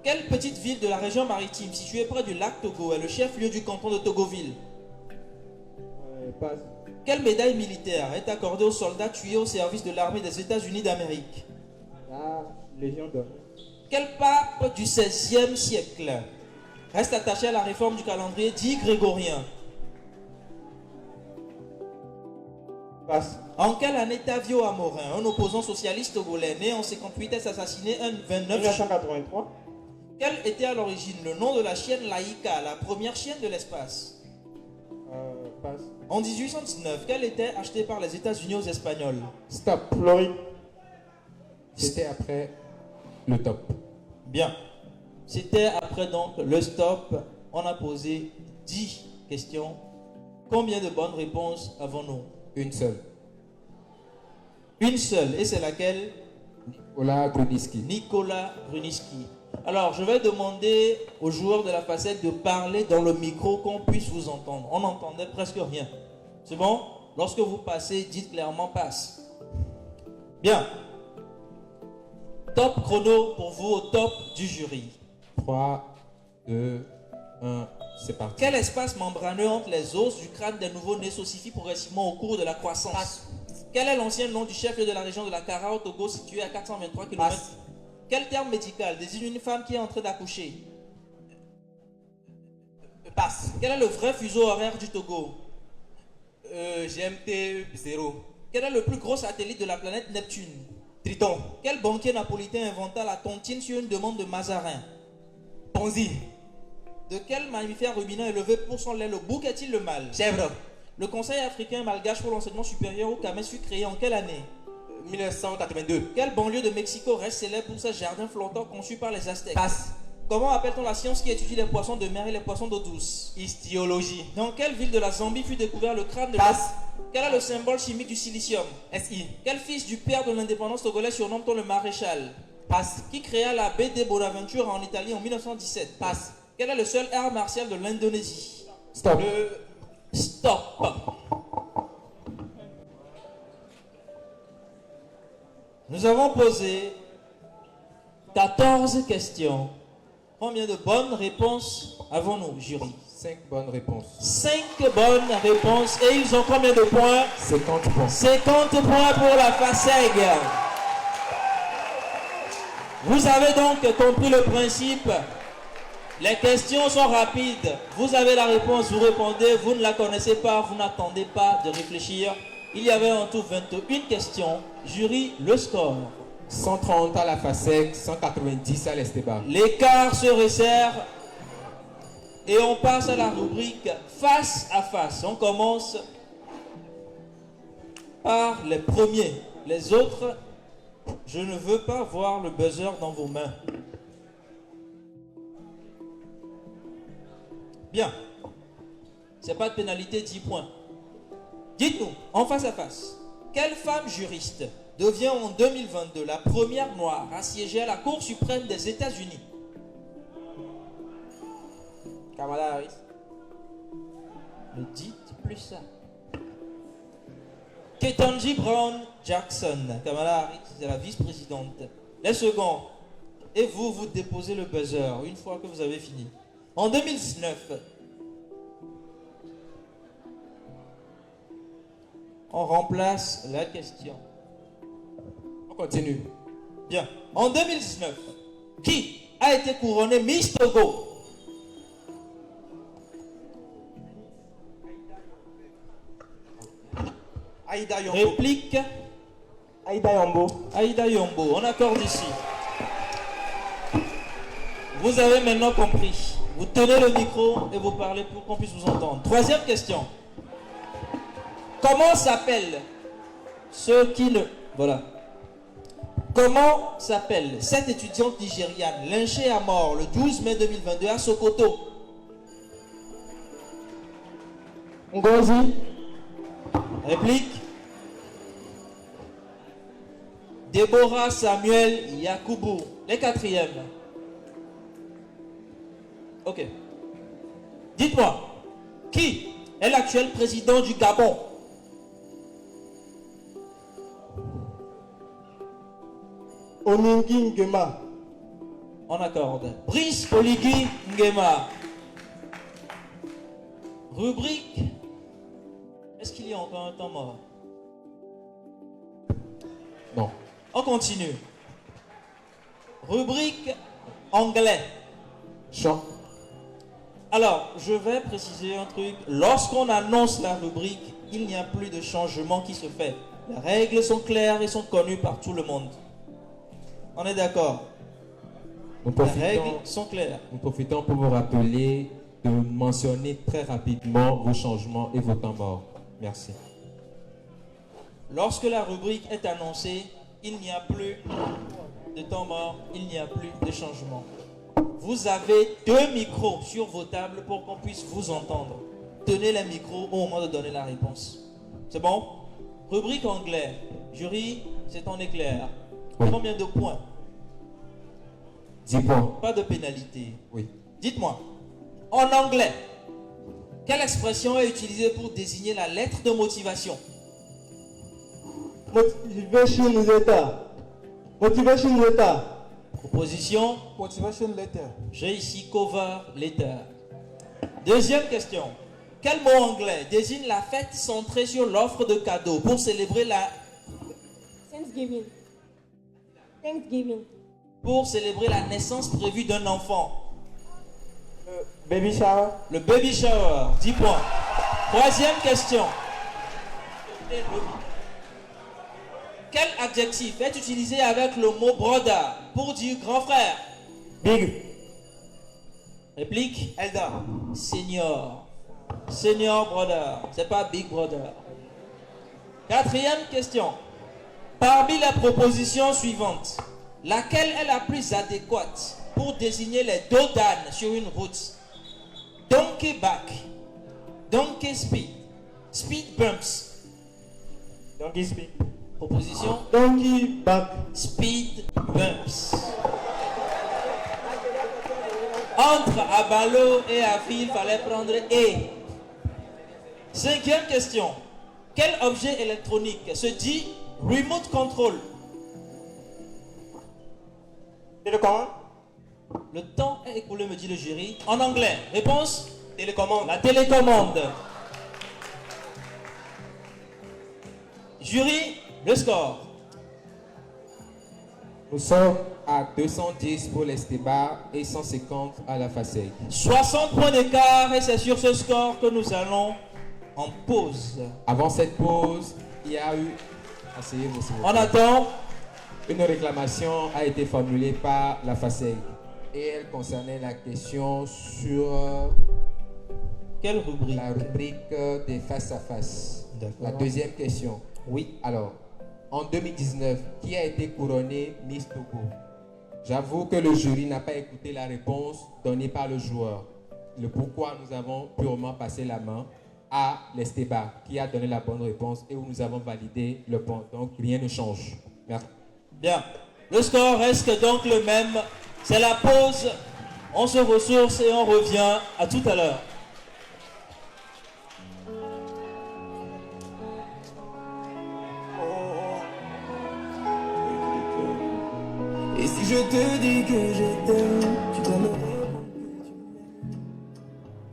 Quelle petite ville de la région maritime située près du lac Togo est le chef-lieu du canton de Togoville? Passe. Quelle médaille militaire est accordée aux soldats tués au service de l'armée des États-Unis d'Amérique? La Légion d'honneur. Quel pape du XVIe siècle reste attaché à la réforme du calendrier dit grégorien? Passe. En quelle année Tavio Amorin, un opposant socialiste togolais né en 58, est assassiné un 29 1983. Quel était à l'origine le nom de la chienne Laika, la première chienne de l'espace? Passe. En 1819, quel était acheté par les États-Unis aux Espagnols? Stop. Floride. C'était après le top. Bien. C'était après donc le stop. On a posé 10 questions. Combien de bonnes réponses avons-nous? Une seule. Une seule. Et c'est laquelle? Nicolas Gruniski. Nicolas Gruniski. Alors, je vais demander aux joueurs de la FASEC de parler dans le micro qu'on puisse vous entendre. On n'entendait presque rien. C'est bon? Lorsque vous passez, dites clairement passe. Bien. Top chrono pour vous au top du jury. 3, 2, 1, c'est parti. Quel espace membraneux entre les os du crâne des nouveaux-nés s'ossifie progressivement au cours de la croissance? Quel est l'ancien nom du chef-lieu de la région de la Kara au Togo situé à 423 km? Quel terme médical désigne une femme qui est en train d'accoucher? Passe. Quel est le vrai fuseau horaire du Togo? GMT 0. Quel est le plus gros satellite de la planète Neptune? Triton. Quel banquier napolitain inventa la tontine sur une demande de Mazarin? Ponzi. De quel mammifère ruminant élevé pour son lait le bouc est-il le mâle? Chèvre. Le Conseil africain malgache pour l'enseignement supérieur au Cameroun fut créé en quelle année? 1982. Quelle banlieue de Mexico reste célèbre pour ses jardins flottants conçus par les Aztèques? Passe. Comment appelle-t-on la science qui étudie les poissons de mer et les poissons d'eau douce? Hystéologie. Dans quelle ville de la Zambie fut découvert le crâne de Passe. Quel est le symbole chimique du silicium? SI. Quel fils du père de l'indépendance togolaise surnomme-t-on le maréchal? Passe. Qui créa la baie de Bonaventure en Italie en 1917? Passe. Quel est le seul art martial de l'Indonésie? Stop. Stop. Nous avons posé 14 questions. Combien de bonnes réponses avons-nous, jury? 5 bonnes réponses. 5 bonnes réponses. Et ils ont combien de points? 50 points. 50 points pour la FASEG. Vous avez donc compris le principe. Les questions sont rapides. Vous avez la réponse, vous répondez. Vous ne la connaissez pas, vous n'attendez pas de réfléchir. Il y avait en tout 21 questions. Jury, le score. 130 à la FASEC, 190 à l'Esteban. L'écart se resserre. Et on passe à la rubrique face à face. On commence par les premiers. Les autres, je ne veux pas voir le buzzer dans vos mains. Bien. C'est pas de pénalité, 10 points. Dites-nous, en face à face, quelle femme juriste devient en 2022 la première noire à siéger à la Cour suprême des États-Unis? Kamala Harris. Ne dites plus ça. Ketanji Brown Jackson. Kamala Harris, c'est la vice-présidente. Les seconds. Et vous, vous déposez le buzzer une fois que vous avez fini. En 2019, on remplace la question. On continue. Bien. En 2019, qui a été couronné Miss Togo? Aïda Yombo. Réplique. Aïda Yombo. Aïda Yombo. On accorde ici. Vous avez maintenant compris. Vous tenez le micro et vous parlez pour qu'on puisse vous entendre. Troisième question. Comment s'appellent ceux qui ne... Voilà. Comment s'appelle cette étudiante nigériane lynchée à mort le 12 mai 2022 à Sokoto? Ngozi. Réplique. Déborah Samuel Yakubu. Les quatrièmes. Ok. Dites-moi, qui est l'actuel président du Gabon? Oningi Nguema. On accorde. Brice Oligui Nguema. Rubrique. Est-ce qu'il y a encore un temps mort? Non. On continue. Rubrique anglais. Chant. Alors, je vais préciser un truc. Lorsqu'on annonce la rubrique, il n'y a plus de changement qui se fait. Les règles sont claires et sont connues par tout le monde. On est d'accord? Les règles sont claires. Nous profitons pour vous rappeler de mentionner très rapidement vos changements et vos temps morts. Merci. Lorsque la rubrique est annoncée, il n'y a plus de temps mort, il n'y a plus de changement. Vous avez 2 micros sur vos tables pour qu'on puisse vous entendre. Tenez les micros au moment de donner la réponse. C'est bon? Rubrique anglais. Jury, c'est en éclair. Oui. Combien de points? 10 points. Pas de pénalité. Oui. Dites-moi, en anglais, quelle expression est utilisée pour désigner la lettre de motivation? Motivation letter. Motivation letter. Proposition. Motivation letter. J'ai ici cover letter. Deuxième question. Quel mot anglais désigne la fête centrée sur l'offre de cadeaux pour célébrer la... Thanksgiving. Thanksgiving. pour célébrer la naissance prévue d'un enfant? Baby shower. Le baby shower. 10 points. Troisième question. Quel adjectif est utilisé avec le mot brother pour dire grand frère? Big. Réplique. Elder. Senior. Senior brother. C'est pas big brother. Quatrième question. Parmi les propositions suivantes, laquelle est la plus adéquate pour désigner les dos d'âne sur une route? Donkey back. Donkey speed. Speed bumps. Donkey speed. Proposition. Donkey back. Speed bumps. Entre à ballot et à fil, il fallait prendre et. Cinquième question. Quel objet électronique se dit remote control? Télécommande. Le temps est écoulé, me dit le jury. En anglais. Réponse. Télécommande. La télécommande. Jury, le score. Nous sommes à 210 pour l'Esteba et 150 à la FASEG. 60 points d'écart et c'est sur ce score que nous allons en pause. Avant cette pause, il y a eu... Asseyez-vous, s'il vous plaît. On attend. Une réclamation a été formulée par la FASEG et elle concernait la question sur quelle rubrique? La rubrique des face-à-face. La deuxième question. Oui. Alors, en 2019, qui a été couronné Miss Togo? J'avoue que le jury n'a pas écouté la réponse donnée par le joueur. Le pourquoi nous avons purement passé la main à l'Esteba qui a donné la bonne réponse et où nous avons validé le point. Donc, rien ne change. Merci. Bien. Le score reste donc le même. C'est la pause. On se ressource et on revient. À tout à l'heure. Et si je te dis que je t'aime, tu dois me répondre que tu m'aimes.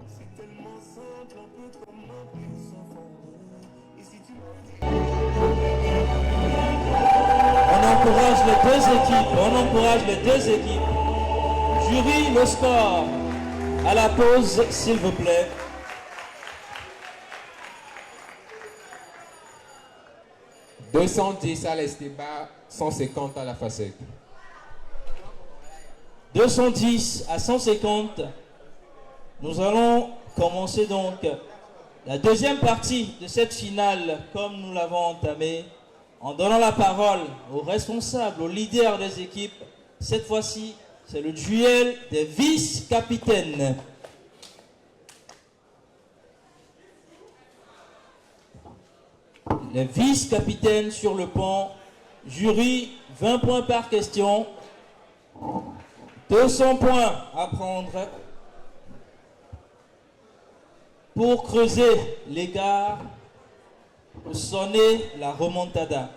C'est tellement simple, un peu comme un peu sans fondre. Et si tu On encourage les deux équipes. On encourage les deux équipes. Jury, le score. À la pause, s'il vous plaît. « 210 à l'Esteba, 150 à la FASEG. 210 à 150. Nous allons commencer donc la deuxième partie de cette finale comme nous l'avons entamée en donnant la parole aux responsables, aux leaders des équipes. Cette fois-ci, c'est le duel des vice-capitaines. Les vice-capitaines sur le pont. Jury, 20 points par question. 200 points à prendre pour creuser l'écart, pour sonner la remontada.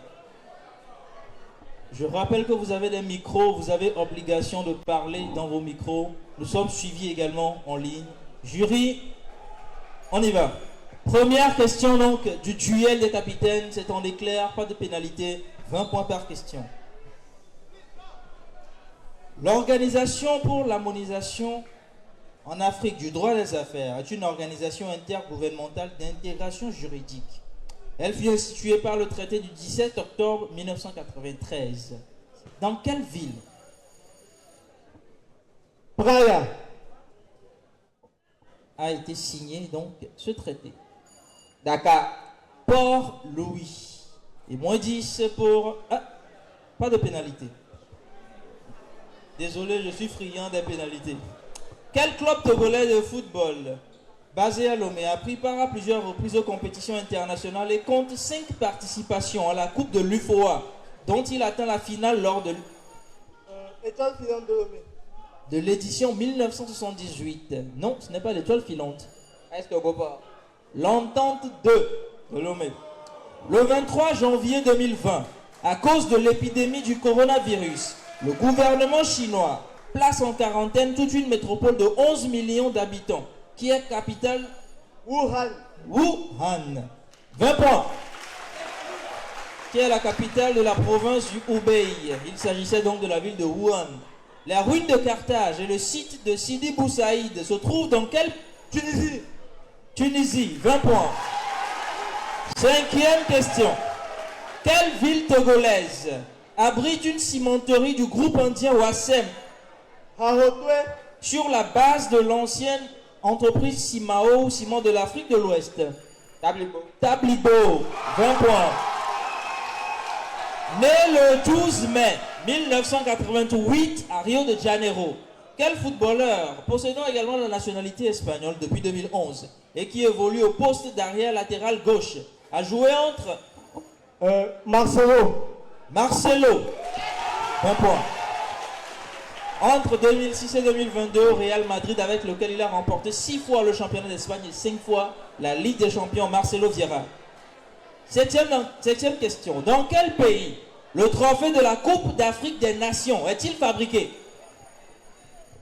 Je rappelle que vous avez des micros, vous avez obligation de parler dans vos micros. Nous sommes suivis également en ligne. Jury, on y va. Première question donc du duel des capitaines, c'est en éclair, pas de pénalité, 20 points par question. L'Organisation pour l'harmonisation en Afrique du droit des affaires est une organisation intergouvernementale d'intégration juridique. Elle fut instituée par le traité du 17 octobre 1993. Dans quelle ville Praia. a été signé donc ce traité? Dakar. Port-Louis. Et moins 10 pour... Ah, pas de pénalité. Désolé, je suis friand des pénalités. Quel club togolais de football basé à Lomé a pris part à plusieurs reprises aux compétitions internationales et compte 5 participations à la Coupe de l'UFOA, dont il atteint la finale lors Étoile filante de Lomé. de l'édition 1978? Non, ce n'est pas l'étoile filante. Est-ce que Gopa? L'entente de Lomé. Le 23 janvier 2020, à cause de l'épidémie du coronavirus, le gouvernement chinois place en quarantaine toute une métropole de 11 millions d'habitants, qui est capitale Wuhan. Wuhan. 20 points. Qui est la capitale de la province du Hubei. Il s'agissait donc de la ville de Wuhan. La ruine de Carthage et le site de Sidi Bou Saïd se trouvent dans quelle Tunisie. Tunisie? 20 points. 5e question. Quelle ville togolaise abrite une cimenterie du groupe indien Wassem Harotwe. sur la base de l'ancienne entreprise Simao, Ciment de l'Afrique de l'Ouest? Tablibo. Tablibo. 20 points. Né le 12 mai 1988 à Rio de Janeiro, quel footballeur possédant également la nationalité espagnole depuis 2011 et qui évolue au poste d'arrière latéral gauche a joué entre Marcelo. Marcelo, 20 points. Entre 2006 et 2022 au Real Madrid, avec lequel il a remporté 6 fois le championnat d'Espagne et 5 fois la Ligue des champions, Marcelo Vieira. Septième question. Dans quel pays le trophée de la Coupe d'Afrique des Nations est-il fabriqué?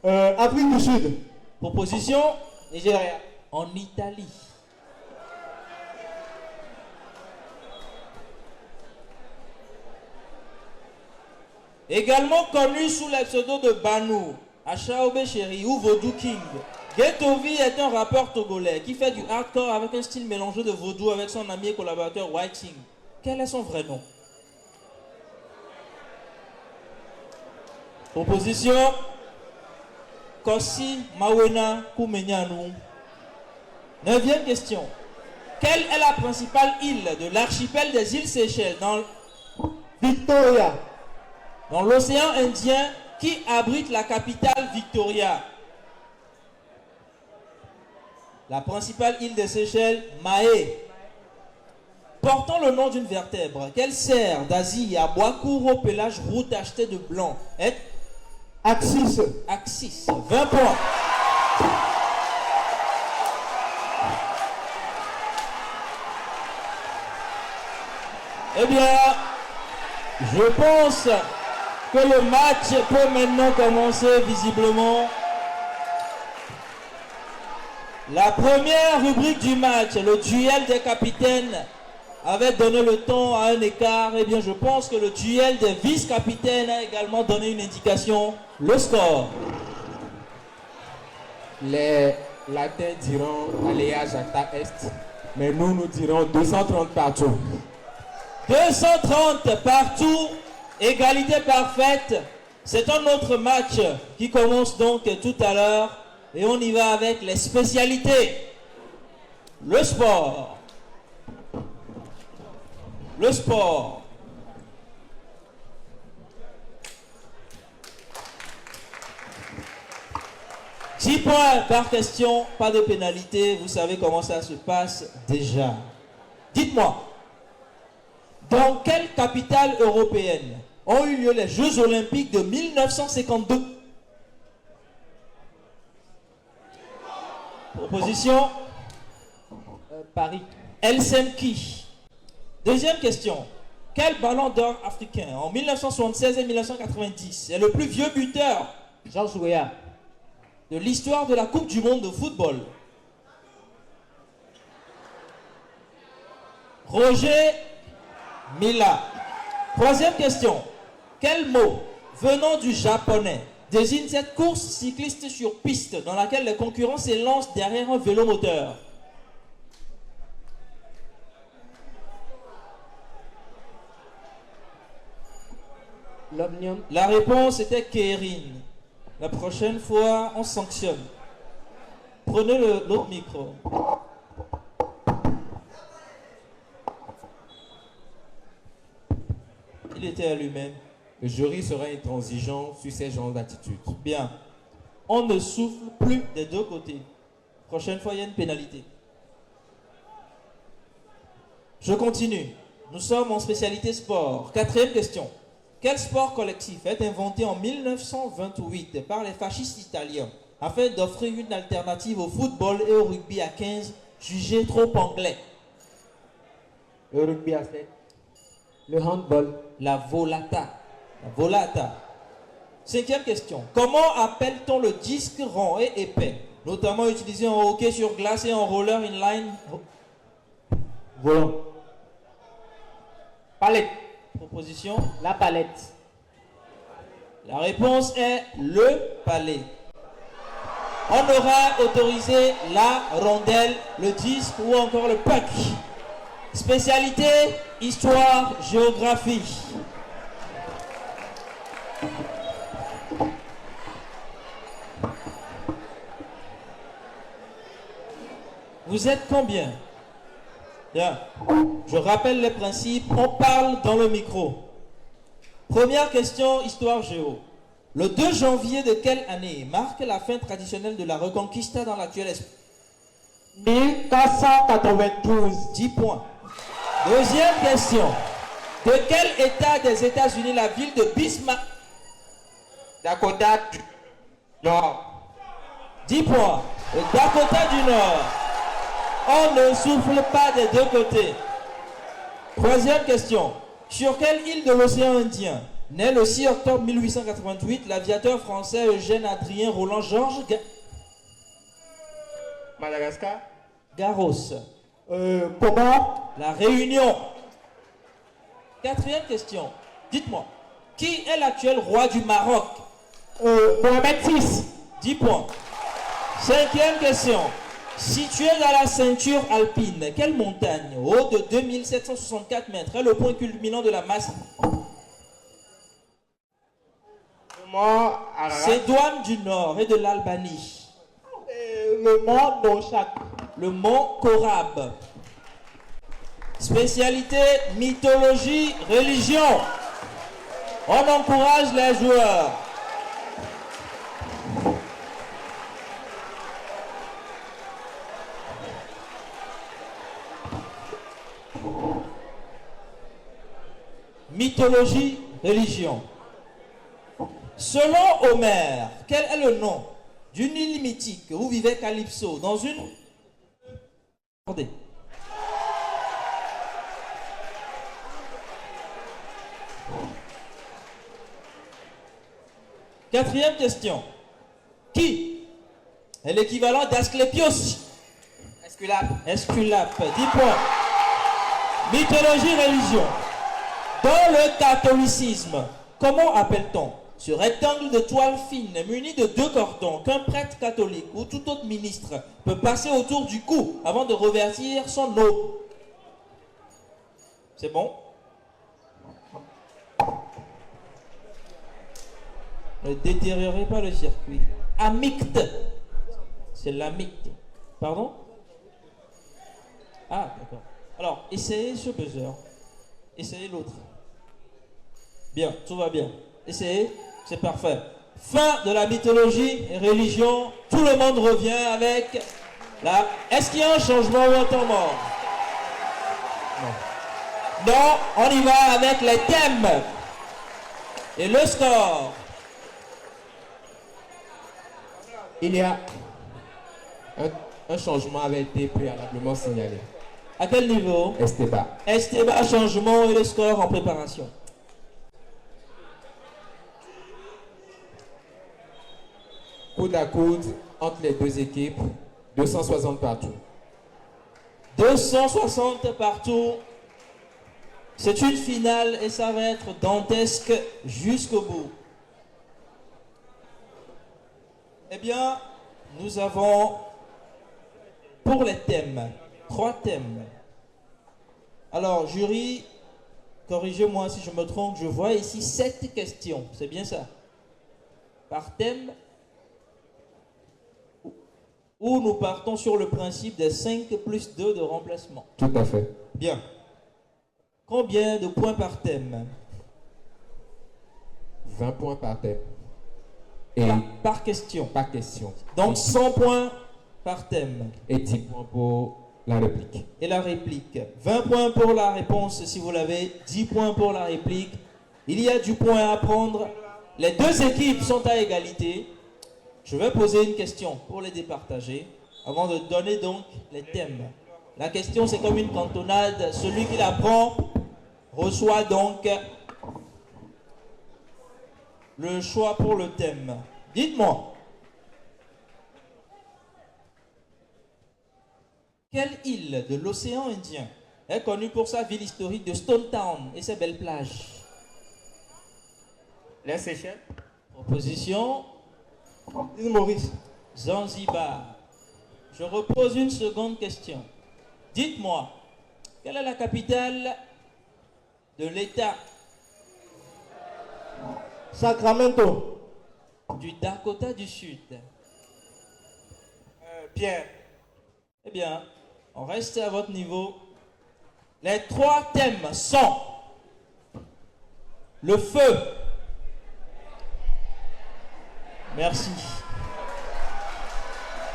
Afrique du Sud. Proposition Nigeria. en Italie. Également connu sous les pseudos de Banu, Achaobe Chéri ou Vodou King, Ghettovi est un rappeur togolais qui fait du hardcore avec un style mélangé de vaudou avec son ami et collaborateur White King. Quel est son vrai nom? Proposition Kossi Mawena Koumenyanu. 9e question. Quelle est la principale île de l'archipel des îles Seychelles Victoria. dans l'océan Indien qui abrite la capitale Victoria? La principale île des Seychelles, Mahé. Portant le nom d'une vertèbre, quelle serre d'Asie à bois court au pelage roux tacheté de blanc est Axis. Axis. 20 points. Eh bien, je pense que le match peut maintenant commencer visiblement. La première rubrique du match, le duel des capitaines, avait donné le ton à un écart. Eh bien, je pense que le duel des vice-capitaines a également donné une indication. Le score. Les Latins diront Aléa Jacta Est, mais nous dirons 230 partout. 230 partout, égalité parfaite. C'est un autre match qui commence donc tout à l'heure. Et on y va avec les spécialités. Le sport. Le sport. « 10 points par question, pas de pénalité. Vous savez comment ça se passe déjà. Dites-moi, dans quelle capitale européenne ont eu lieu les Jeux Olympiques de 1952? Proposition Paris. Helsinki. Deuxième question. Quel ballon d'or africain en 1976 et 1990 est le plus vieux buteur Georges Weah. de l'histoire de la Coupe du Monde de football? Roger Mila. Troisième question. Quel mot venant du japonais désigne cette course cycliste sur piste dans laquelle les concurrents s'élancent derrière un vélo moteur? L'Omnium. La réponse était Keirin. La prochaine fois, on sanctionne. Prenez l'autre micro. Il était à lui-même. Le jury sera intransigeant sur ces genres d'attitudes. Bien. On ne souffle plus des deux côtés. Prochaine fois, il y a une pénalité. Je continue. Nous sommes en spécialité sport. Quatrième question. Quel sport collectif est inventé en 1928 par les fascistes italiens afin d'offrir une alternative au football et au rugby à 15 jugés trop anglais? Le rugby à 7. Le handball. La volata. La volata. Cinquième question. Comment appelle-t-on le disque rond et épais, notamment utilisé en hockey sur glace et en roller inline? Volant. Palette. Proposition. La palette. La réponse est le palais. On aura autorisé la rondelle, le disque ou encore le puck. Spécialité, histoire, géographie. Vous êtes combien? Bien. Je rappelle les principes. On parle dans le micro. Première question, histoire géo. Le 2 janvier de quelle année marque la fin traditionnelle de la Reconquista dans l'actuel Espagne? 1492. 10 points. Deuxième question. De quel état des États-Unis la ville de Bismarck? Dakota du Nord. 10 points. Le Dakota du Nord. On ne souffle pas des deux côtés. Troisième question. Sur quelle île de l'océan Indien naît le 6 octobre 1888 l'aviateur français Eugène Adrien Roland Georges Madagascar. Garros? Comment? La Réunion. Quatrième question. Dites-moi, qui est l'actuel roi du Maroc? Mohamed VI. 10 points. Cinquième question. Située dans la ceinture alpine, quelle montagne, haut de 2764 mètres, est le point culminant de la masse? Le mont Ararat. Cédoine du Nord et de l'Albanie. Le mont Nochak. Le mont Korab. Spécialité, mythologie, religion. On encourage les joueurs. Mythologie, religion. Selon Homère, quel est le nom d'une île mythique où vivait Calypso dans une... Attendez. Quatrième question. Qui est l'équivalent d'Asclépios? Esculape. Esculape. 10 points. Mythologie, religion. Dans le catholicisme, comment appelle-t-on ce rectangle de toile fine muni de 2 cordons qu'un prêtre catholique ou tout autre ministre peut passer autour du cou avant de revêtir son eau? C'est bon? Ne détériorez pas le circuit. Amicte. C'est l'amicte. Pardon? Ah, d'accord. Alors, essayez ce buzzer. Essayez l'autre. Bien, tout va bien. Essayez, c'est parfait. Fin de la mythologie et religion. Tout le monde revient avec la... Est-ce qu'il y a un changement ou un temps mort? Non. Non, on y va avec les thèmes. Et le score. Il y a un changement avait été préalablement signalé. À quel niveau? Esteban. Esteban, changement et le score en préparation. Coude à coude entre les deux équipes, 260 partout. 260 partout. C'est une finale et ça va être dantesque jusqu'au bout. Eh bien, nous avons pour les thèmes, 3 thèmes. Alors, jury, corrigez-moi si je me trompe, je vois ici 7 questions, c'est bien ça? Par thème, où nous partons sur le principe des 5 plus 2 de remplacement. Tout à fait. Bien. Combien de points par thème? 20 points par thème. Et par question. Par question. Donc 100 points par thème. Et 10 points pour la réplique. Et la réplique. 20 points pour la réponse si vous l'avez, 10 points pour la réplique. Il y a du point à prendre. Les 2 équipes sont à égalité. Je vais poser une question pour les départager avant de donner donc les thèmes. La question c'est comme une cantonade. Celui qui la prend reçoit donc le choix pour le thème. Dites-moi, quelle île de l'océan Indien est connue pour sa ville historique de Stone Town et ses belles plages? Les Seychelles. Proposition. Île Maurice. Zanzibar. Je repose une seconde question. Dites-moi, quelle est la capitale de l'État Sacramento. du Dakota du Sud? Pierre. Eh bien, on reste à votre niveau. Les 3 thèmes sont le feu. Merci.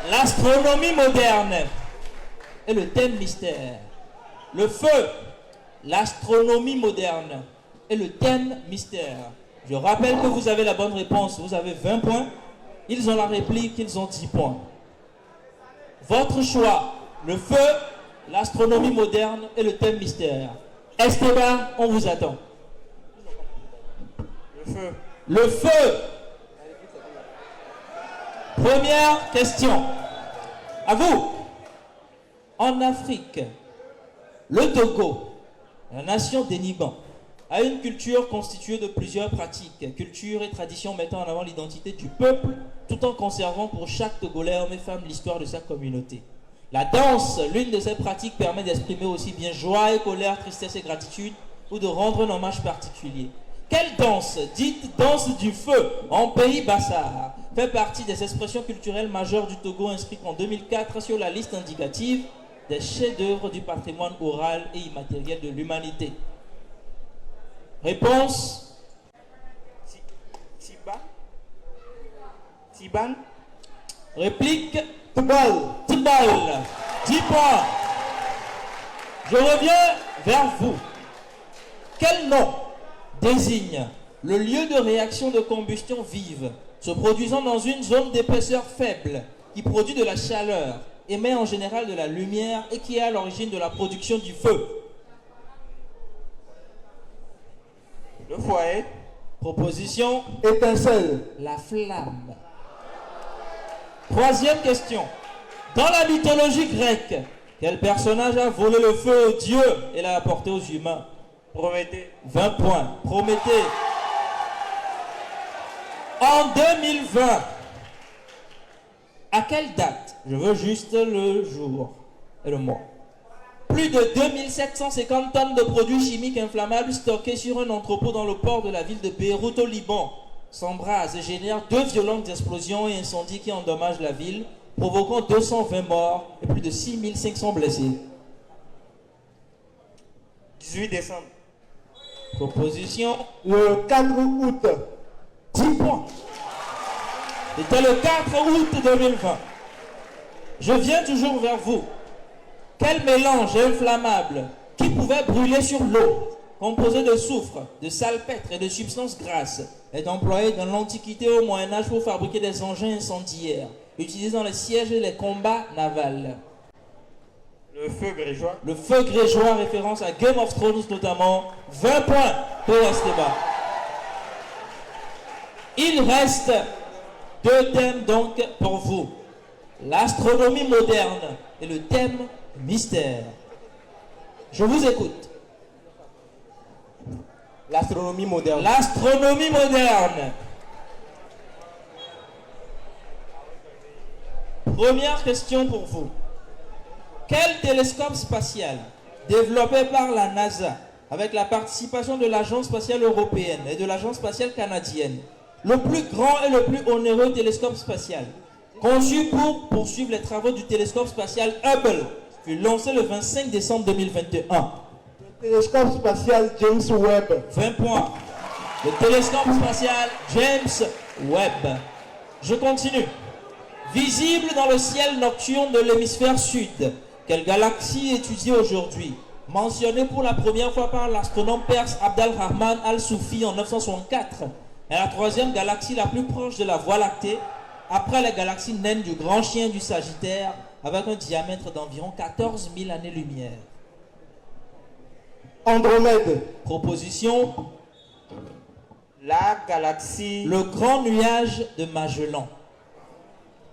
L'astronomie moderne et le thème mystère. Le feu, l'astronomie moderne et le thème mystère. Je rappelle que vous avez la bonne réponse, vous avez 20 points. Ils ont la réplique, ils ont 10 points. Votre choix, le feu, l'astronomie moderne et le thème mystère. Esteban, on vous attend. Le feu. Le feu. Première question. À vous. En Afrique, le Togo, la nation des Nigans, a une culture constituée de plusieurs pratiques, cultures et traditions mettant en avant l'identité du peuple, tout en conservant pour chaque Togolais, homme et femme, l'histoire de sa communauté. La danse, l'une de ces pratiques, permet d'exprimer aussi bien joie et colère, tristesse et gratitude, ou de rendre un hommage particulier. Quelle danse, dite danse du feu, en pays Bassar, fait partie des expressions culturelles majeures du Togo inscrites en 2004 sur la liste indicative des chefs-d'œuvre du patrimoine oral et immatériel de l'humanité? Réponse. Tiban. Réplique. Tibal. 10 points. Je reviens vers vous. Quel nom désigne le lieu de réaction de combustion vive se produisant dans une zone d'épaisseur faible qui produit de la chaleur, émet en général de la lumière et qui est à l'origine de la production du feu? Le foyer. Proposition. Étincelle. La flamme. 3e question. Dans la mythologie grecque, quel personnage a volé le feu aux dieux et l'a apporté aux humains? Prométhée. 20 points. Prométhée. En 2020, à quelle date? Je veux juste le jour et le mois. Plus de 2750 tonnes de produits chimiques inflammables stockés sur un entrepôt dans le port de la ville de Beyrouth au Liban s'embrasent et génèrent 2 violentes explosions et incendies qui endommagent la ville, provoquant 220 morts et plus de 6500 blessés. 18 décembre. Proposition. Le 4 août. 10 points. C'était le 4 août 2020. Je viens toujours vers vous. Quel mélange inflammable qui pouvait brûler sur l'eau, composé de soufre, de salpêtre et de substances grasses, est employé dans l'Antiquité au Moyen-Âge pour fabriquer des engins incendiaires, utilisés dans les sièges et les combats navals? Le feu grégeois. Le feu grégeois, référence à Game of Thrones notamment. 20 points pour Esteban. Il reste 2 thèmes donc pour vous. L'astronomie moderne et le thème mystère. Je vous écoute. L'astronomie moderne. L'astronomie moderne. Première question pour vous. Quel télescope spatial développé par la NASA avec la participation de l'Agence spatiale européenne et de l'Agence spatiale canadienne, le plus grand et le plus onéreux télescope spatial, conçu pour poursuivre les travaux du télescope spatial Hubble, fut lancé le 25 décembre 2021. Le télescope spatial James Webb. 20 points. Le télescope spatial James Webb. Je continue. Visible dans le ciel nocturne de l'hémisphère sud, quelle galaxie étudiée aujourd'hui, mentionnée pour la première fois par l'astronome perse Abdel-Rahman Al-Soufi en 1964, est la troisième galaxie la plus proche de la Voie lactée, après les galaxies naines du Grand Chien du Sagittaire, avec un diamètre d'environ 14 000 années-lumière. Andromède. Proposition. La galaxie. Le grand nuage de Magellan.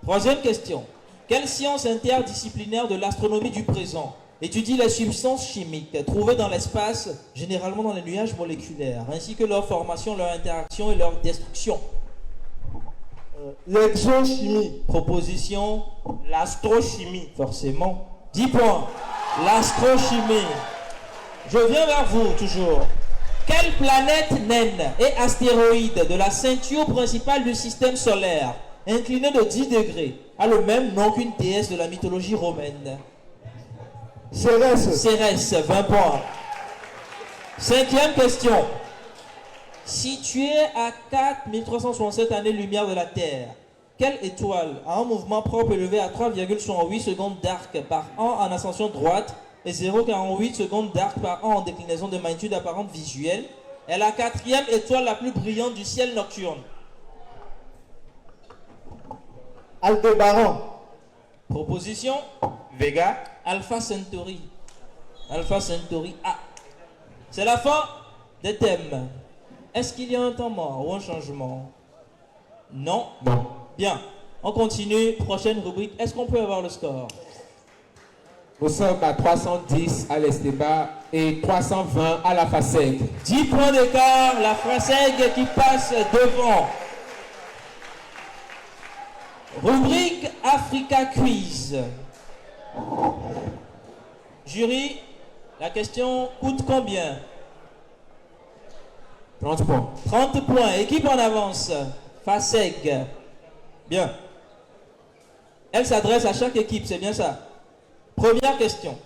Troisième question. Quelle science interdisciplinaire de l'astronomie du présent étudie les substances chimiques trouvées dans l'espace, généralement dans les nuages moléculaires, ainsi que leur formation, leur interaction et leur destruction? L'exochimie. Proposition. L'astrochimie. Forcément. 10 points. L'astrochimie. Je viens vers vous toujours. Quelle planète naine et astéroïde de la ceinture principale du système solaire, inclinée de 10 degrés, a le même nom qu'une déesse de la mythologie romaine? Cérès. Cérès, 20 points. Cinquième question. Située à 4367 années-lumière de la Terre, quelle étoile a un mouvement propre élevé à 3,68 secondes d'arc par an en ascension droite et 0,48 secondes d'arc par an en déclinaison de magnitude apparente visuelle, est la quatrième étoile la plus brillante du ciel nocturne? Aldébaran. Proposition. Vega. Alpha Centauri. Alpha Centauri A. C'est la fin des thèmes. Est-ce qu'il y a un temps mort ou un changement? Non. Non. Bien. On continue. Prochaine rubrique. Est-ce qu'on peut avoir le score? Nous sommes à 310 à l'Esteba et 320 à la FASEG. 10 points d'écart. La FASEG qui passe devant. Rubrique Africa Quiz. Jury, la question coûte combien? 30 points. 30 points. Équipe en avance. FASEG. Bien. Elle s'adresse à chaque équipe, c'est bien ça. Première question.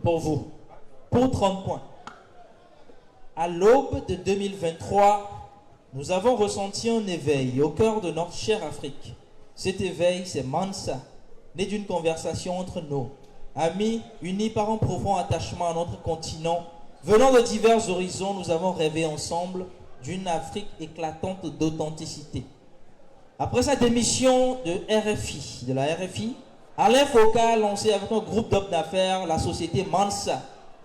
Pour vous. Pour 30 points. À l'aube de 2023, nous avons ressenti un éveil au cœur de notre chère Afrique. Cet éveil, c'est Mansa, né d'une conversation entre nous, amis unis par un profond attachement à notre continent. Venant de divers horizons, nous avons rêvé ensemble d'une Afrique éclatante d'authenticité. Après sa démission de la RFI, Alain Foucault a lancé avec un groupe d'hommes d'affaires la société Mansa.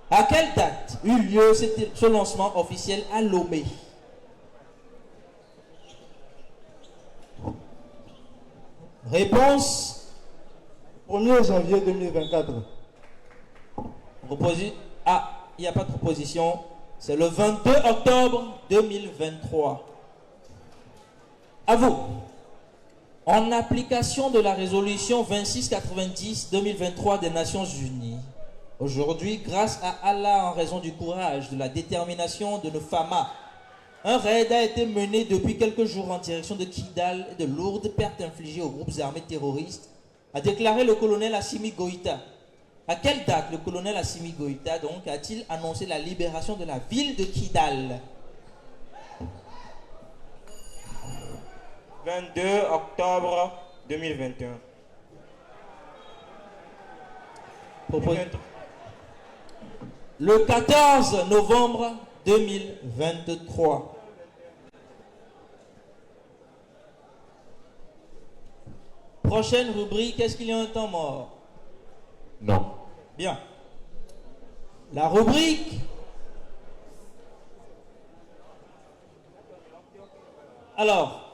À quelle date eut lieu ce lancement officiel à Lomé? Réponse. 1er janvier 2024. Ah, il n'y a pas de proposition. C'est le 22 octobre 2023. À vous. En application de la résolution 2690-2023 des Nations Unies, aujourd'hui, grâce à Allah, en raison du courage, de la détermination de nos femmes, un raid a été mené depuis quelques jours en direction de Kidal et de lourdes pertes infligées aux groupes armés terroristes, a déclaré le colonel Assimi Goïta. À quelle date le colonel Assimi Goïta donc a-t-il annoncé la libération de la ville de Kidal? 22 octobre 2021. Le 14 novembre 2023. Prochaine rubrique, est-ce qu'il y a un temps mort? Non. Bien. La rubrique. Alors,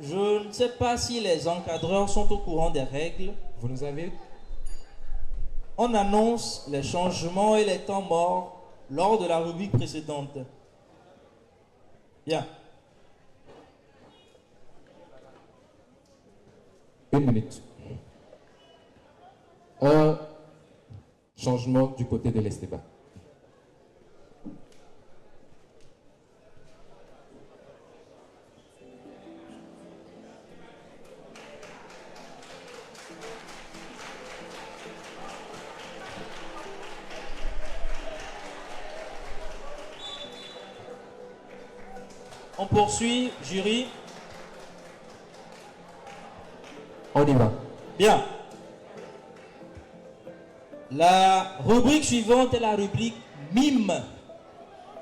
je ne sais pas si les encadreurs sont au courant des règles. Vous nous avez? On annonce les changements et les temps morts lors de la rubrique précédente. Bien. 1 minute. un changement du côté de l'Esteba. On poursuit, jury. On y va. Bien. La rubrique suivante est la rubrique mime.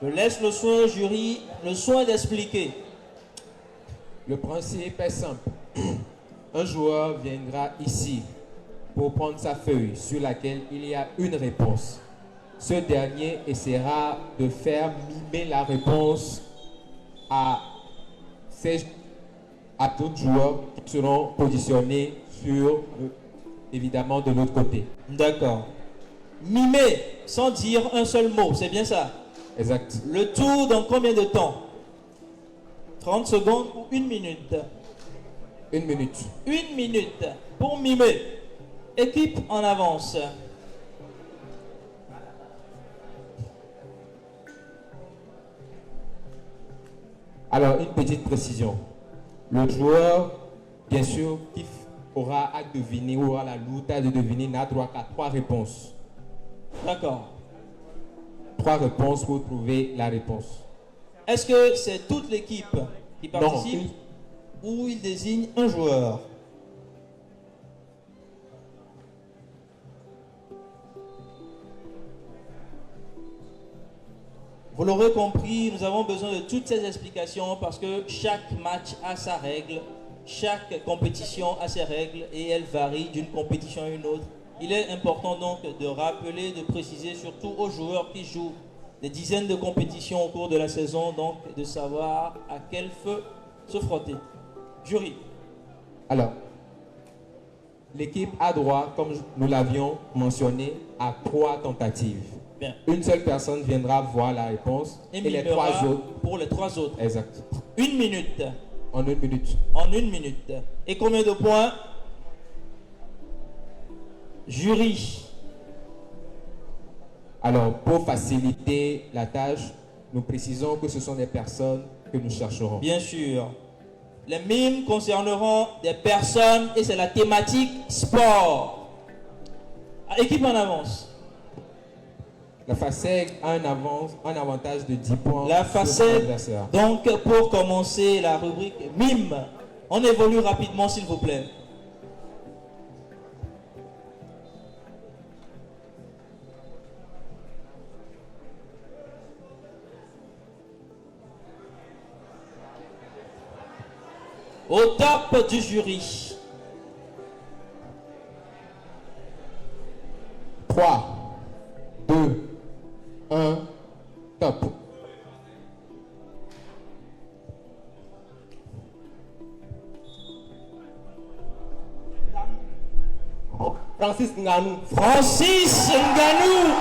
Je laisse le soin au jury, le soin d'expliquer. Le principe est simple. Un joueur viendra ici pour prendre sa feuille sur laquelle il y a une réponse. Ce dernier essaiera de faire mimer la réponse à d'autres joueurs qui seront positionnés sur, évidemment, de l'autre côté. D'accord. Mimer sans dire un seul mot, c'est bien ça? Exact. Le tour dans combien de temps? 30 secondes ou 1 minute? 1 minute. 1 minute pour mimer. Équipe en avance. Alors, une petite précision. Le joueur, bien sûr, qui aura à deviner ou aura la louta de deviner n'a droit qu'à 3 réponses. D'accord. 3 réponses pour trouver la réponse. Est-ce que c'est toute l'équipe qui participe ou il désigne un joueur? Vous l'aurez compris, nous avons besoin de toutes ces explications parce que chaque match a sa règle, chaque compétition a ses règles et elles varient d'une compétition à une autre. Il est important donc de rappeler, de préciser surtout aux joueurs qui jouent des dizaines de compétitions au cours de la saison, donc de savoir à quel feu se frotter. Jury. Alors, l'équipe a droit, comme nous l'avions mentionné, à 3 tentatives. Bien. Une seule personne viendra voir la réponse et les 3 autres. Pour les 3 autres. Exact. 1 minute. En 1 minute. En 1 minute. Et combien de points? Jury. Alors, pour faciliter la tâche, nous précisons que ce sont des personnes que nous chercherons. Bien sûr. Les mimes concerneront des personnes et c'est la thématique sport. Équipe en avance. La FASEG a un avantage de 10 points. La sur son FASEG, adversaire. donc pour commencer la rubrique mime, on évolue rapidement s'il vous plaît. Au top du jury. 3, 2, 1, top. Francis Nganou. Francis Nganou.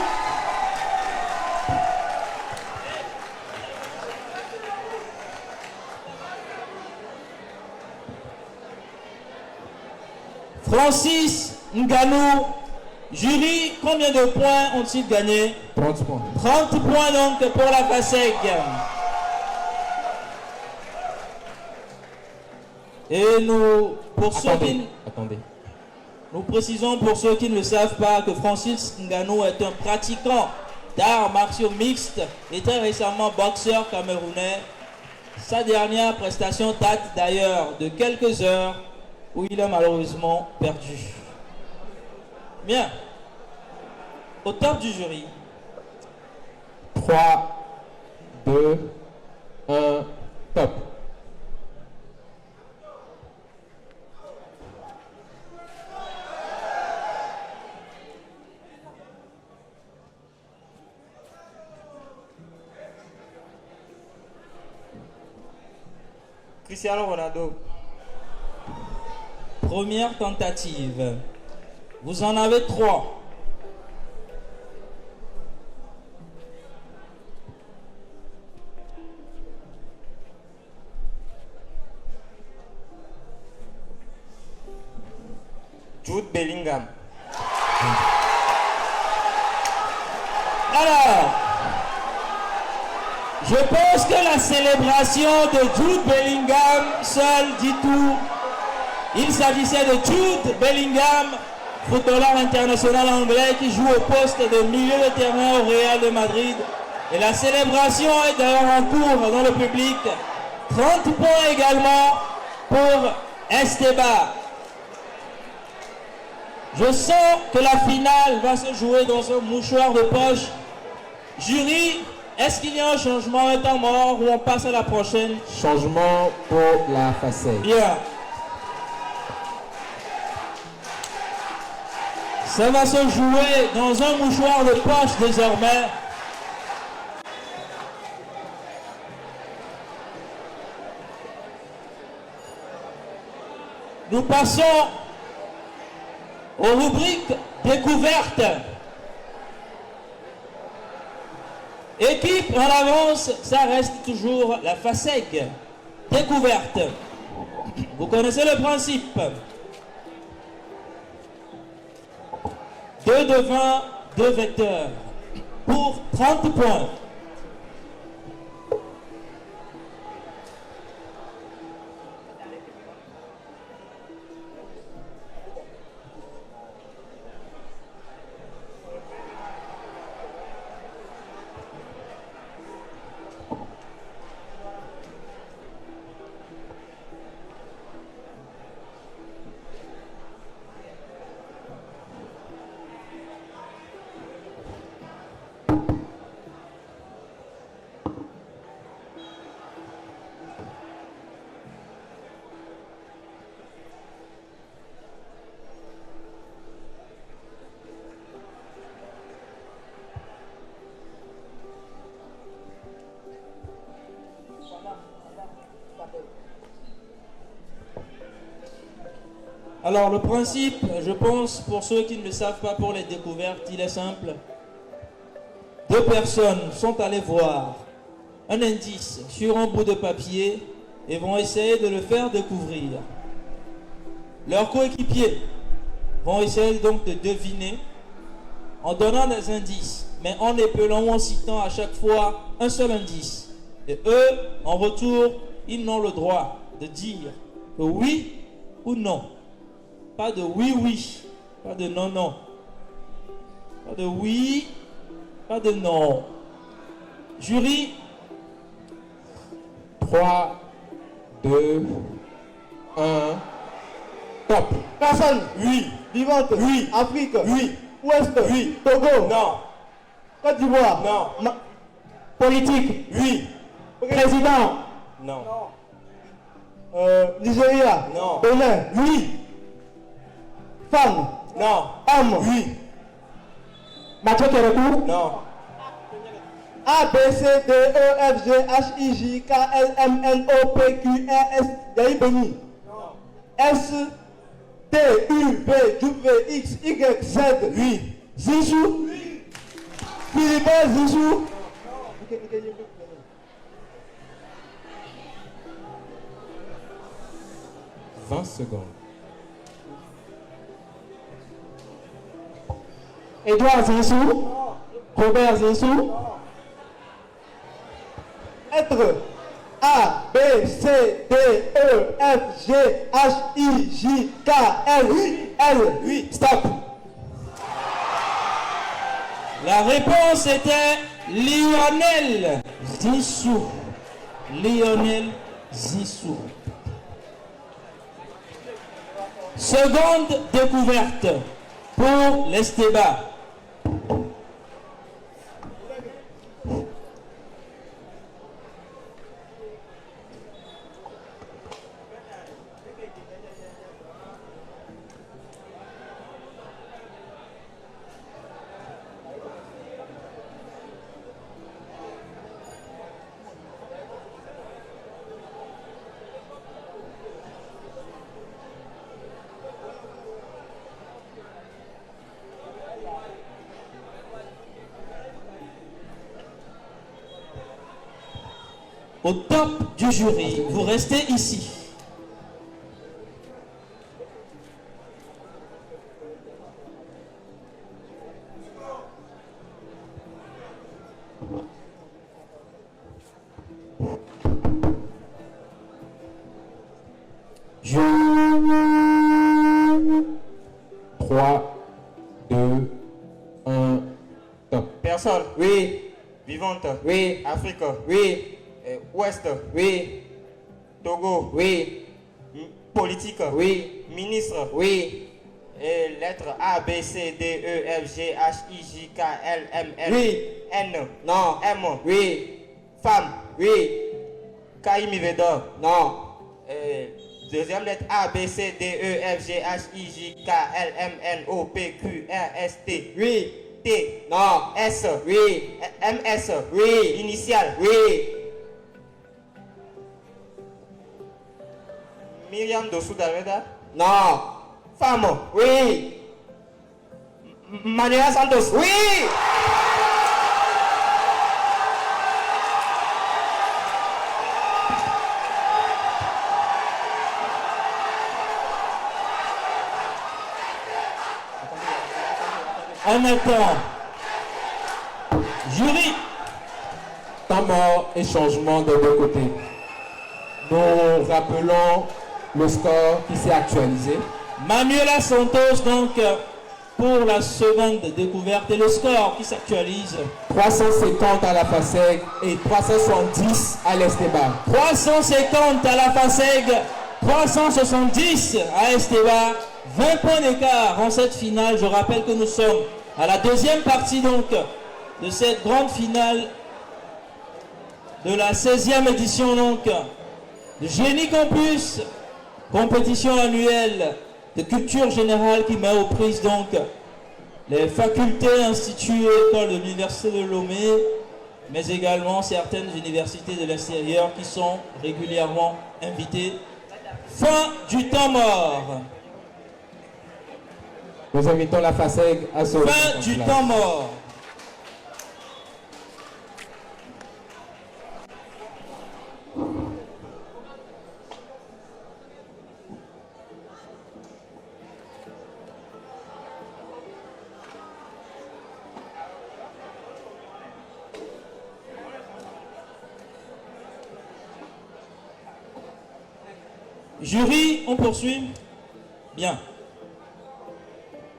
Francis Nganou. Jury, combien de points ont-ils gagné? 30 points. 30 points donc pour la FASEG. Et nous, pour ceux qui... Attendez. Nous précisons pour ceux qui ne le savent pas que Francis Nganou est un pratiquant d'arts martiaux mixtes et très récemment boxeur camerounais. Sa dernière prestation date d'ailleurs de quelques heures où il a malheureusement perdu. Bien. Au top du jury. 3, 2, 1, top. Cristiano Ronaldo. Première tentative. Vous en avez 3. Jude Bellingham. Alors, je pense que la célébration de Jude Bellingham seul dit tout. Il s'agissait de Jude Bellingham, footballeur international anglais qui joue au poste de milieu de terrain au Real de Madrid. Et la célébration est d'ailleurs en cours dans le public. 30 points également pour Esteba. Je sens que la finale va se jouer dans un mouchoir de poche. Jury, est-ce qu'il y a un changement, un temps mort, ou on passe à la prochaine? Changement pour la facette. Bien. Ça va se jouer dans un mouchoir de poche désormais. Nous passons aux rubriques découvertes. Équipe en avance, ça reste toujours la FASEG. Découverte. Vous connaissez le principe. 2 devant, 2 vecteurs. Pour 30 points. Alors le principe, je pense, pour ceux qui ne le savent pas pour les découvertes, il est simple. 2 personnes sont allées voir un indice sur un bout de papier et vont essayer de le faire découvrir. Leurs coéquipiers vont essayer donc de deviner en donnant des indices, mais en épelant ou en citant à chaque fois un seul indice. Et eux, en retour, ils n'ont le droit de dire que oui ou non. Pas de oui, oui. Pas de non, non. Pas de oui. Pas de non. Jury. 3, 2, 1. Top. Personne. Oui. Vivante. Oui. Afrique. Oui. Ouest. Oui. Togo. Non. Côte d'Ivoire. Non. Politique. Oui. Président. Non. Nigeria. Non. Bénin. Oui. Femme. Non. Homme. Oui. Mathieu Kérékou. Non. A, B, C, D, E, F, G, H, I, J, K, L, M, N, O, P, Q, R, S. Yahi Beni. Non. S, T, U, V, W, X, Y, Z. Oui. Zizou. Oui. Philibert Zizou. Non. 20 secondes. Edouard Zizou. Robert Zizou. Être. A, B, C, D, E, F, G, H, I, J, K, L, L. Oui. Stop. La réponse était Lionel Zissou. Lionel Zissou. Seconde découverte pour l'Esteba. Au top du jury, vous restez ici. Personne. Oui. Vivante. Oui. Afrique. Oui. Ouest. Oui. Togo. Oui. Politique. Oui. Ministre. Oui. Et lettres A, B, C, D, E, F, G, H, I, J, K, L, M, N. Oui. N. Non. M. Oui. Femme. Oui. Kaimivedo. Non. Deuxième lettre A, B, C, D, E, F, G, H, I, J, K, L, M, N, O, P, Q, R, S, T. Oui. T. Non. S. Oui. M, S. Oui. Initial. Oui. Myriam Dossou Daveda. Non. Femme. Oui. Manuela Santos. Oui. On attend. Jury. Temps mort et changement de deux côtés. Nous rappelons le score qui s'est actualisé. Manuela Santos, donc, pour la seconde découverte. Et le score qui s'actualise. 350 à la FASEG et 370 à l'Esteba. 350 à la FASEG, 370 à Esteba. 20 points d'écart en cette finale. Je rappelle que nous sommes à la deuxième partie donc de cette grande finale de la 16e édition donc de Génie Campus, compétition annuelle de culture générale qui met aux prises donc les facultés, instituts et écoles de l'Université de Lomé, mais également certaines universités de l'extérieur qui sont régulièrement invitées. Fin du temps mort. Nous invitons la FASEG à se remettre Fin en du place. temps mort. Jury, on poursuit. Bien.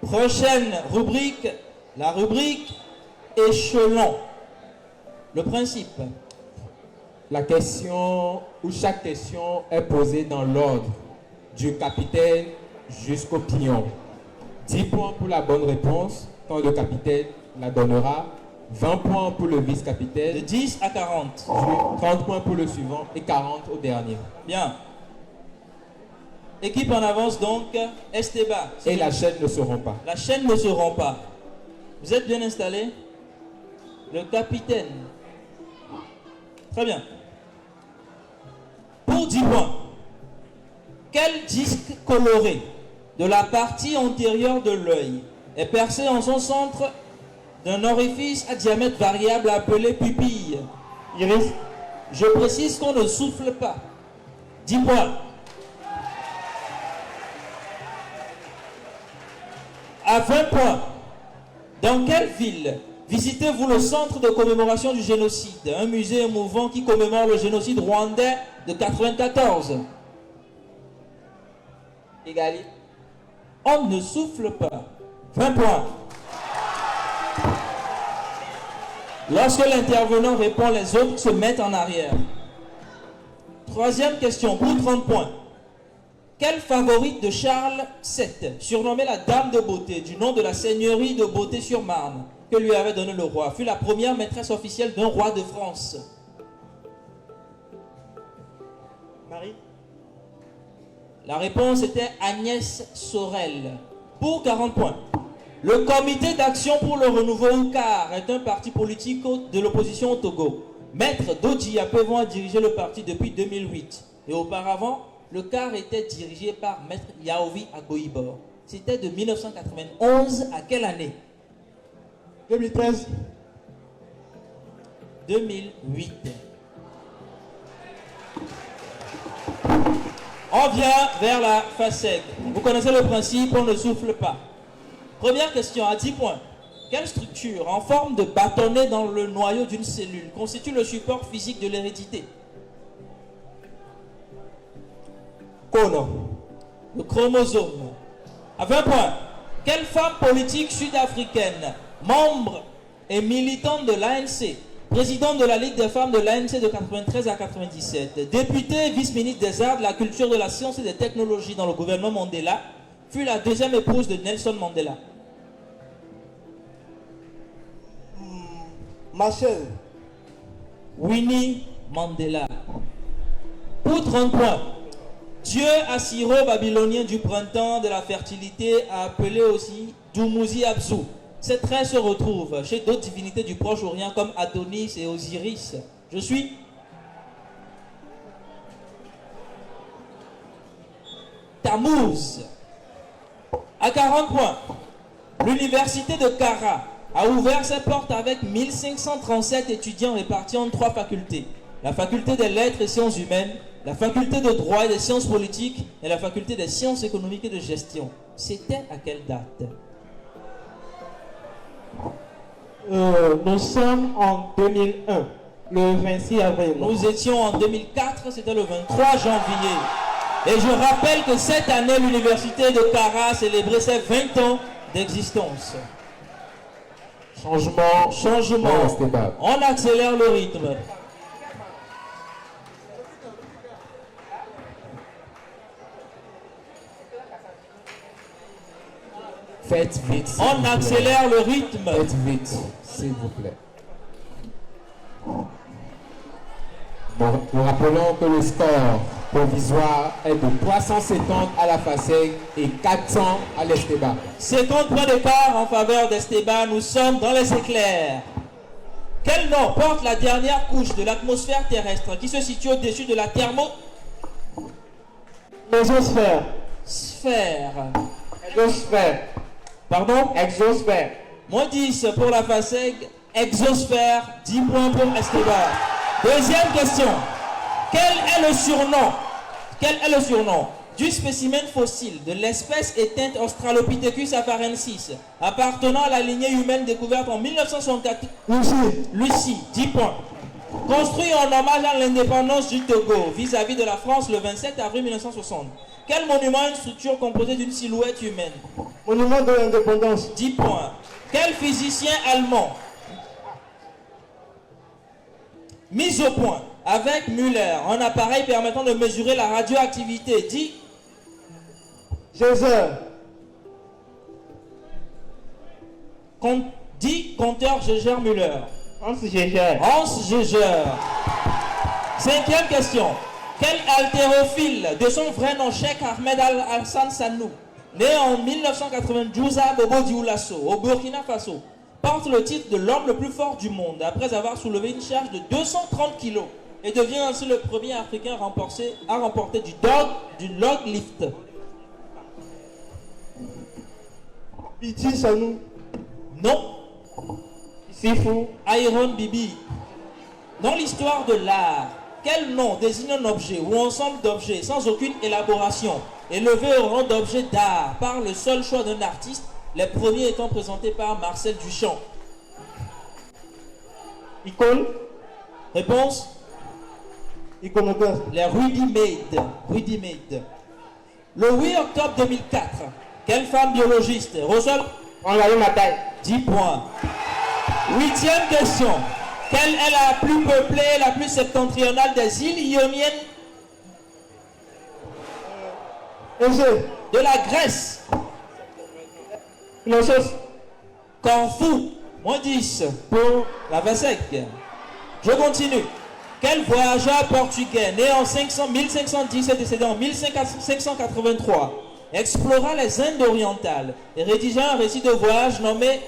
Prochaine rubrique, la rubrique échelon. Le principe. La question ou chaque question est posée dans l'ordre du capitaine jusqu'au pion. 10 points pour la bonne réponse quand le capitaine la donnera. 20 points pour le vice-capitaine. De 10 à 40. 30 points pour le suivant et 40 au dernier. Bien. Équipe en avance donc, Esteba. Et la chaîne ne se rompt pas. La chaîne ne se rompt pas. Vous êtes bien installé? Le capitaine. Très bien. Pour 10 points, quel disque coloré de la partie antérieure de l'œil est percé en son centre d'un orifice à diamètre variable appelé pupille? Iris. Je précise qu'on ne souffle pas. 10 points. À 20 points, dans quelle ville visitez-vous le centre de commémoration du génocide, un musée émouvant qui commémore le génocide rwandais de 94? Kigali. On ne souffle pas. 20 points. Lorsque l'intervenant répond, les autres se mettent en arrière. Troisième question, pour 30 points. Quelle favorite de Charles VII, surnommée la Dame de Beauté, du nom de la seigneurie de Beauté-sur-Marne, que lui avait donné le roi, fut la première maîtresse officielle d'un roi de France? Marie. La réponse était Agnès Sorel. Pour 40 points. Le Comité d'action pour le renouveau UCAR est un parti politique de l'opposition au Togo. Maître Dodji Apevon a dirigé le parti depuis 2008. Et auparavant, le CAR était dirigé par Maître Yaovi Agoibor. C'était de 1991 à quelle année? 2013. 2008. On vient vers la FASEG. Vous connaissez le principe, on ne souffle pas. Première question, à 10 points. Quelle structure en forme de bâtonnet dans le noyau d'une cellule constitue le support physique de l'hérédité? Kono. Le chromosome. À 20 points. Quelle femme politique sud-africaine, membre est militante de l'ANC, présidente de la Ligue des femmes de l'ANC de 93 à 97, députée vice-ministre des Arts, de la Culture, de la Science et des Technologies dans le gouvernement Mandela, fut la deuxième épouse de Nelson Mandela. Machel. Winnie Mandela. Pour 30 points. Dieu assyro-babylonien du printemps de la fertilité, appelé aussi Dumuzi Abzu. Ces traits se retrouvent chez d'autres divinités du Proche-Orient comme Adonis et Osiris. Je suis Tammuz. À 40 points. L'université de Kara a ouvert ses portes avec 1537 étudiants répartis en 3 facultés. La faculté des lettres et sciences humaines, la faculté de droit et des sciences politiques et la faculté des sciences économiques et de gestion. C'était à quelle date? Nous sommes en 2001, le 26 avril. Nous étions en 2004, c'était le 23 janvier. Et je rappelle que cette année, l'université de Kara a célébré ses 20 ans d'existence. Changement. On accélère le rythme. Faites vite. On accélère le rythme. Faites vite, s'il vous plaît. Nous rappelons que le score provisoire est de 370 à la FASEG et 400 à l'Esteba. 50 points d'écart en faveur d'Esteba. Nous sommes dans les éclairs. Quel nom porte la dernière couche de l'atmosphère terrestre qui se situe au-dessus de la Exosphère. Sphère. Exosphère. Pardon? Exosphère. Moins 10 pour la FASEG. Exosphère. 10 points pour Esteba. Deuxième question. Quel est le surnom du spécimen fossile de l'espèce éteinte Australopithecus afarensis appartenant à la lignée humaine découverte en 1964? Lucie, 10 points. Construit en hommage à l'indépendance du Togo vis-à-vis de la France le 27 avril 1960. Quel monument a une structure composée d'une silhouette humaine? Monument de l'indépendance. 10 points. Quel physicien allemand mis au point avec Müller un appareil permettant de mesurer la radioactivité? Dit Geiger. Dit compteur Geiger-Müller. Hans Geiger. Hans Geiger. Cinquième question. Quel haltérophile de son vrai nom Cheikh Ahmed Al-Hassan Sanou, né en 1992 à Bobo Dioulasso, au Burkina Faso, porte le titre de l'homme le plus fort du monde après avoir soulevé une charge de 230 kg et devient ainsi le premier Africain à remporter du log lift? Piti Sanou. Non. Sifu. Iron Bibi. Dans l'histoire de l'art, quel nom désigne un objet ou ensemble d'objets sans aucune élaboration, élevé au rang d'objet d'art par le seul choix d'un artiste, les premiers étant présentés par Marcel Duchamp? Icône. Réponse? Iconoclaste. Les Rudy-Made. Rudy-Made. Le 8 octobre 2004, quelle femme biologiste reçoit Henri Mataille. 10 points. 8e question. Quelle est la plus peuplée, la plus septentrionale des îles ioniennes de la Grèce? Knossos. Corfou. Moins 10 pour la FASEG. Je continue. Quel voyageur portugais né en 1510 et décédé en 1583 explora les Indes orientales et rédigea un récit de voyage nommé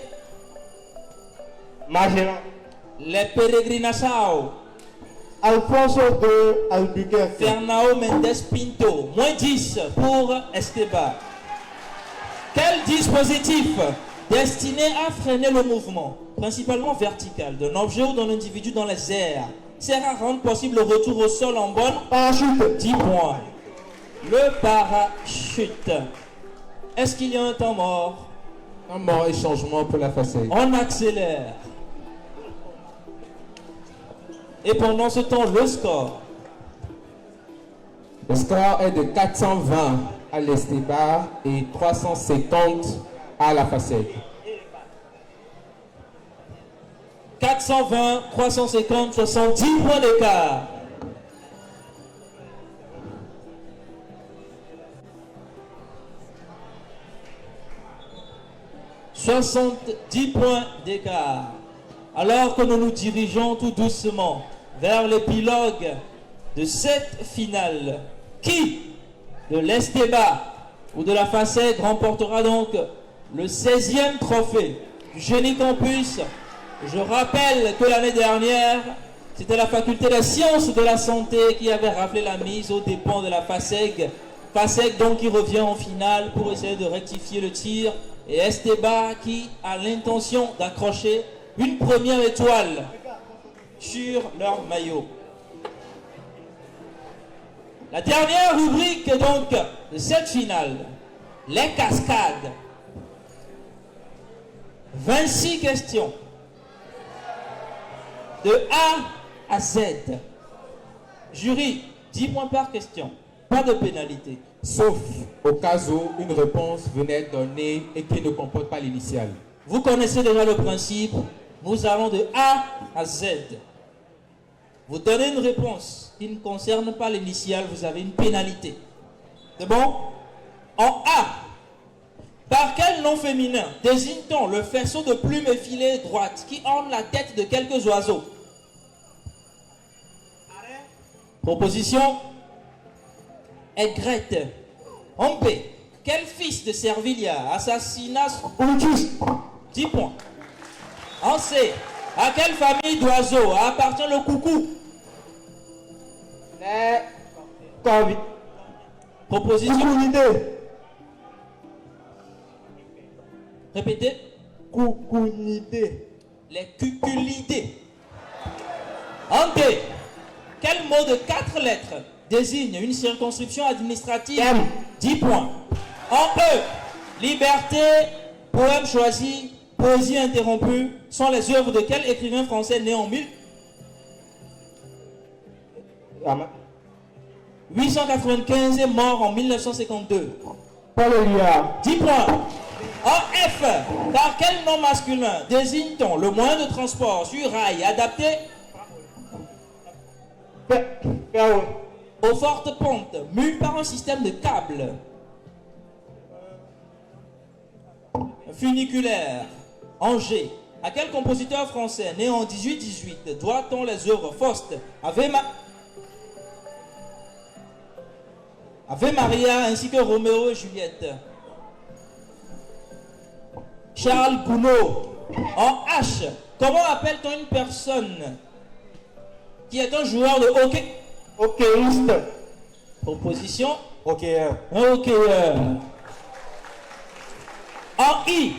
Magellan. Les Peregrinação. Alfonso de Albuquerque. Fernão Mendes Pinto. Moins 10 pour Esteba. Quel dispositif destiné à freiner le mouvement, principalement vertical, d'un objet ou d'un individu dans les airs, sert à rendre possible le retour au sol en bonne? Parachute. 10 points. Le parachute. Est-ce qu'il y a un temps mort? Un mort et changement pour la FASEG. On accélère. Et pendant ce temps, le score. Le score est de 420 à l'Esteba et 350 à la FASEG. 420, 350, 70 points d'écart. « 70 points d'écart. Alors que nous nous dirigeons tout doucement vers l'épilogue de cette finale, qui de l'Esteba ou de la FASEG remportera donc le 16e trophée du Génie Campus? Je rappelle que l'année dernière, c'était la faculté des sciences de la santé qui avait rappelé la mise aux dépens de la FASEG. FASEG donc qui revient en finale pour essayer de rectifier le tir. Et Esteba qui a l'intention d'accrocher une première étoile sur leur maillot. La dernière rubrique donc de cette finale, les cascades. 26 questions. De A à Z. Jury, 10 points par question. Pas de pénalité. Sauf au cas où une réponse venait être donnée et qui ne comporte pas l'initiale. Vous connaissez déjà le principe. Nous allons de A à Z. Vous donnez une réponse qui ne concerne pas l'initiale, vous avez une pénalité. C'est bon? En A, par quel nom féminin désigne-t-on le faisceau de plumes effilées droites qui orne la tête de quelques oiseaux? Proposition Aigrette. En B, quel fils de Servilia assassina 10 points. En C, à quelle famille d'oiseaux appartient le coucou? Les corvidés. Proposition. Répétez. Coucounidés. Les cuculidés. En D, quel mot de 4 lettres désigne une circonscription administrative? 10 points. En E, liberté, poème choisi, poésie interrompue sont les œuvres de quel écrivain français né en 1895 et mort en 1952? Paul Éluard. 10 points. En F, par quel nom masculin désigne-t-on le moyen de transport sur rail adapté aux fortes pentes, mu par un système de câbles? Funiculaire. En G, à quel compositeur français né en 1818 doit-on les œuvres Faust, Ave Maria ainsi que Roméo et Juliette? Charles Gounod. En H, comment appelle-t-on une personne qui est un joueur de hockey? Hockeyiste. Proposition. Hockeyeur. Un hockeyeur. En I,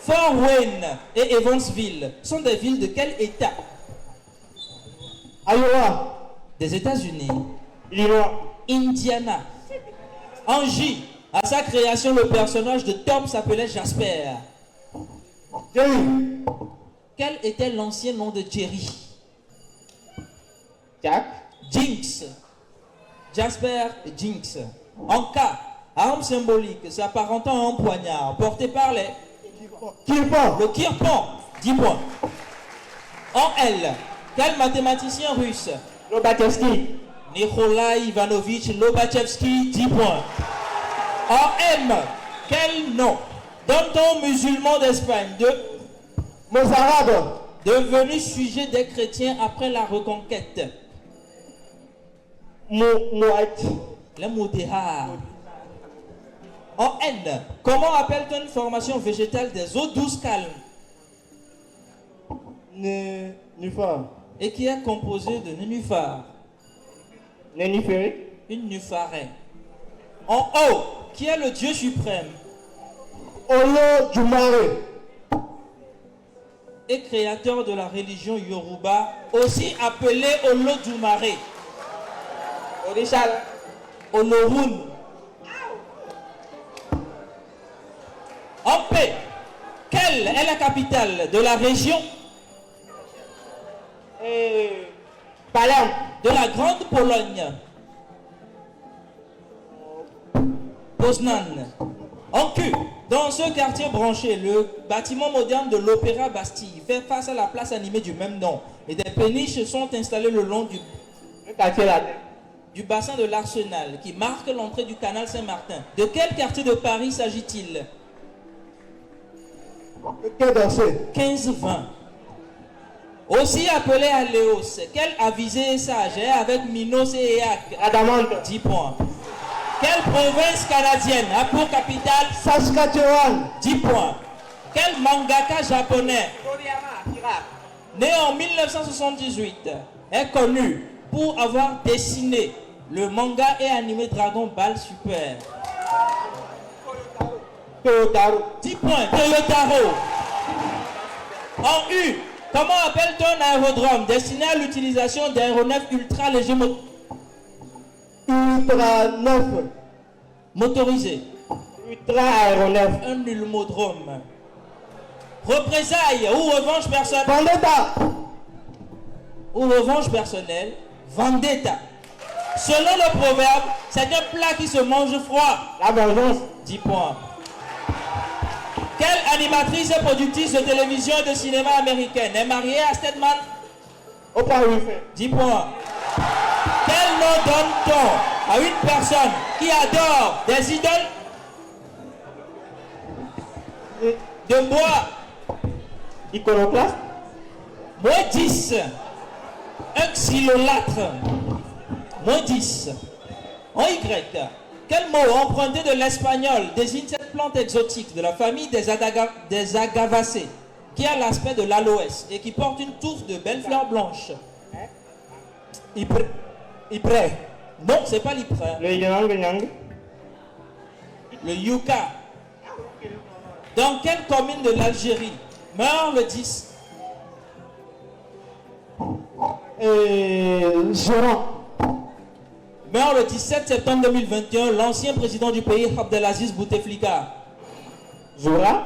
Fort Wayne et Evansville sont des villes de quel État? Iowa. Des États-Unis. Illinois. Indiana. En J, à sa création, le personnage de Tom s'appelait Jasper. Jerry. Quel était l'ancien nom de Jerry? Jack. Jinx. Jasper et Jinx. En K, arme symbolique s'apparentant à un poignard porté par les... Kirpan. Le kirpan. 10 points. En L, quel mathématicien russe? Lobachevsky. Nikolai Ivanovich Lobachevsky, 10 points. En M, quel nom donne-t-on aux musulmans d'Espagne de Mozarabe. devenu sujet des chrétiens après la reconquête? Mouait. Les Moudéhars. En N, comment appelle-t-on une formation végétale des eaux douces calmes Nénuphar. et qui est composée de nénuphars? Nénuphérique. Une nupharet. En O, qui est le Dieu suprême Olo Jumare. et créateur de la religion Yoruba, aussi appelé Olodumare? Orishal. Olorun. En P, quelle est la capitale de la région Palam. de la Grande Pologne? Poznan. En Q, dans ce quartier branché, le bâtiment moderne de l'Opéra Bastille fait face à la place animée du même nom. Et des péniches sont installées le long du bassin de l'Arsenal qui marque l'entrée du canal Saint-Martin. De quel quartier de Paris s'agit-il? Le Quai d'Orsay. 15-20. Aussi appelé Aléos, quel avisé sage est avec Minos et Éac? Adamante. 10 points. Quelle province canadienne a pour capitale Saskatchewan? 10 points. Quel mangaka japonais né en 1978 est connu pour avoir dessiné le manga et animé Dragon Ball Super? Toyotaro. 10 points. Toyotaro. En U, comment appelle-t-on un aérodrome destiné à l'utilisation d'aéronefs ultra légers Ultra 9. motorisés? Ultra aéronef. Un ulmodrome. Représailles ou revanche personnelle? Vendetta. Ou revanche personnelle? Vendetta. Selon le proverbe, c'est un plat qui se mange froid. La vengeance. 10 points. Quelle animatrice et productrice de télévision et de cinéma américaine est mariée à Stedman? Oprah Winfrey. 10 points. Quel nom donne-t-on à une personne qui adore des idoles de bois? Iconoclaste. Moins 10. Un xylolâtre. Moins 10. En Y, quel mot emprunté de l'espagnol désigne cette plante exotique de la famille des agavacées qui a l'aspect de l'aloès et qui porte une touffe de belles fleurs blanches? Yprès. Non, c'est pas l'yprès. Le yang. Le yucca. Dans quelle commune de l'Algérie meurt le 10 Gérant. Meurt le 17 septembre 2021 l'ancien président du pays Abdelaziz Bouteflika? Zoura.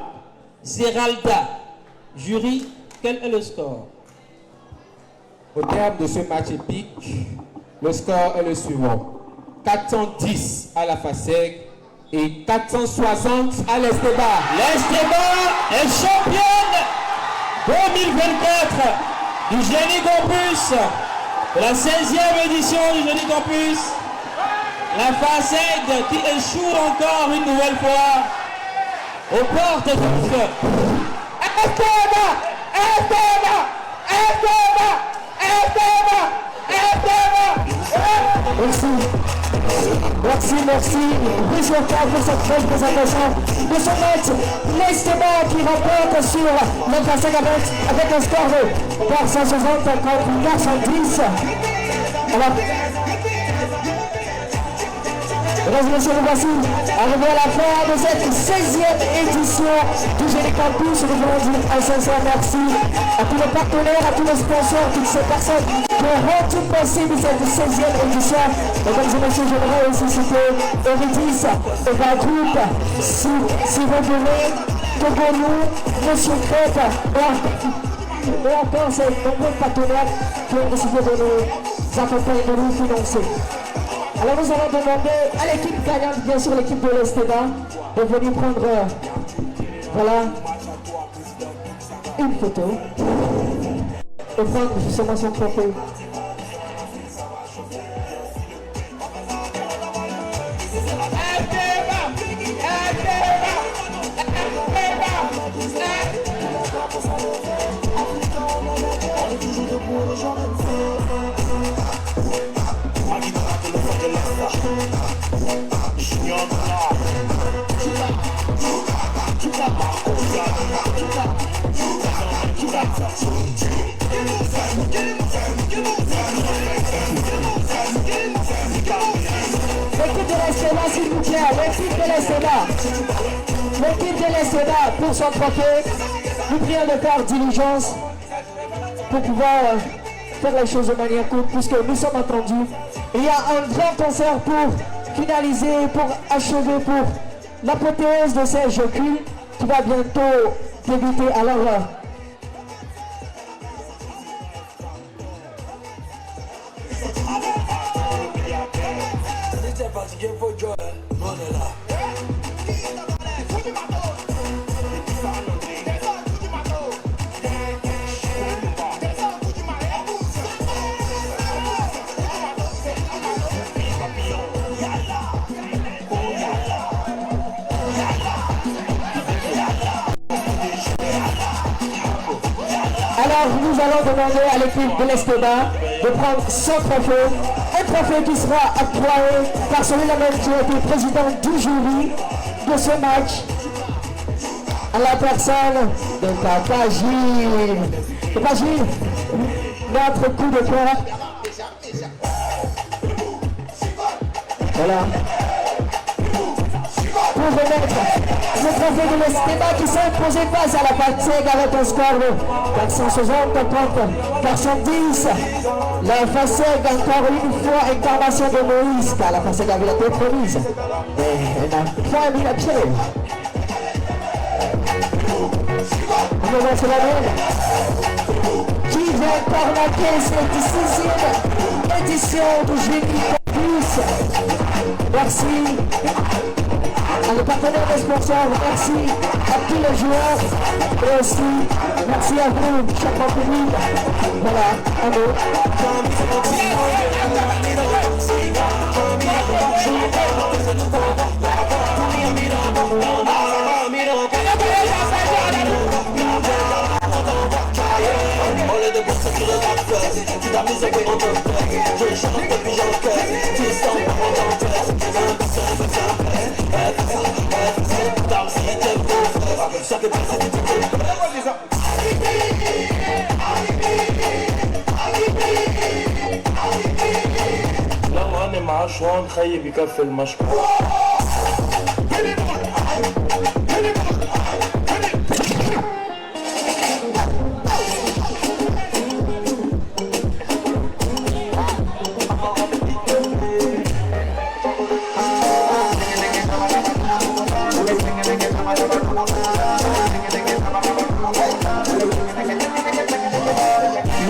Zeralda. Jury, quel est le score? Au terme de ce match épique, le score est le suivant. 410 à la FASEG et 460 à l'Esteba. L'Esteba est championne 2024 du Génie Campus, de la 16e édition du Génie Campus. La FASEG qui échoue encore une nouvelle fois aux portes du club. Esteba. Merci. Plusieurs fois pour cette belle présentation de ce match. L'Esteba qui remporte sur le FASEG avec un score de 460 contre 410. Mesdames et messieurs, nous voici arrivés à la fin de cette 16e édition du Génie Campus. Nous voulons dire un sincère merci à tous les partenaires, à tous les sponsors, toutes ces personnes qui ont rendu possible cette 16e édition. Mesdames et messieurs, j'aimerais aussi citer Eurydice, Eva Group, Sylvain Bonnet, Togonou, Monsieur Crête, et encore ces nombreux partenaires qui ont décidé de nous accompagner, de nous financer. Alors nous allons demander à l'équipe gagnante, bien sûr l'équipe de l'Esteba, de venir prendre voilà, une photo et prendre justement son trophée. L'équipe de l'Esteba, s'il vous plaît, l'équipe de l'Esteba. L'équipe de l'Esteba, pour son trophée, nous prions de faire diligence pour pouvoir faire les choses de manière courte, puisque nous sommes attendus. Il y a un grand concert pour finaliser, pour achever, pour l'apothéose de ces jeux qui va bientôt débuter. Alors, Alors nous allons demander à l'équipe de l'Escoda de prendre son trophée, un trophée qui sera octroyé par celui-là même qui a été président du jury de ce match, à la personne de Papa Gilles. Papa Gilles, notre coup de cœur. Voilà. Pour remettre le trophée de l'Estéba qui s'est imposé face à la FASEG avec un score de 460 contre 410. La FASEG encore une fois incarnation de Moïse, car la FASEG avait été promise. Mais elle n'a point mis la pied. On va voir la même. Qui vient encore marquer cette 6e édition du Génie Campus. Merci à nos partenaires et sponsors, merci à tous les joueurs et aussi merci à vous, chaque public. Voilà, un mot. Tu t'amuses avec mon père. Je chante depuis j'en cœur. Tu sens pas mon père. Chaque personne est لا وانا مع شوان خيي بكفي المشروع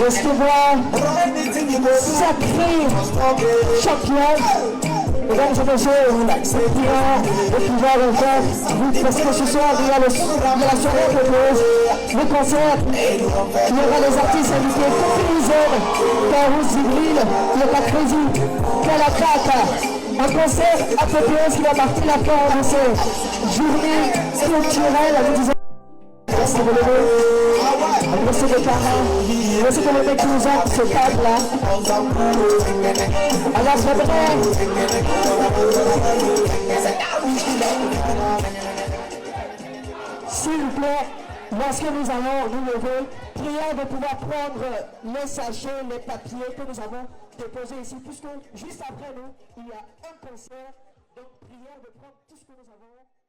L'escobar, sacré champion. Mesdames et messieurs, c'est bien de pouvoir le faire, parce que ce soir, il y a la soirée propose, le concert, il y aura les artistes invités, Combinaison, Carous Zibril, le Crazy, Kalakaka, un concert approprié qui va marquer la fin de ces journées culturelles, nous disons. Merci de lever. Merci de Carmen. Merci de le mec qui nous a ce cadre-là. Alors, c'est vrai. S'il vous plaît, lorsque nous allons nous lever, prions de pouvoir prendre les sachets, les papiers que nous avons déposés ici, puisque juste après nous, il y a un concert. Donc, prions de prendre tout ce que nous avons.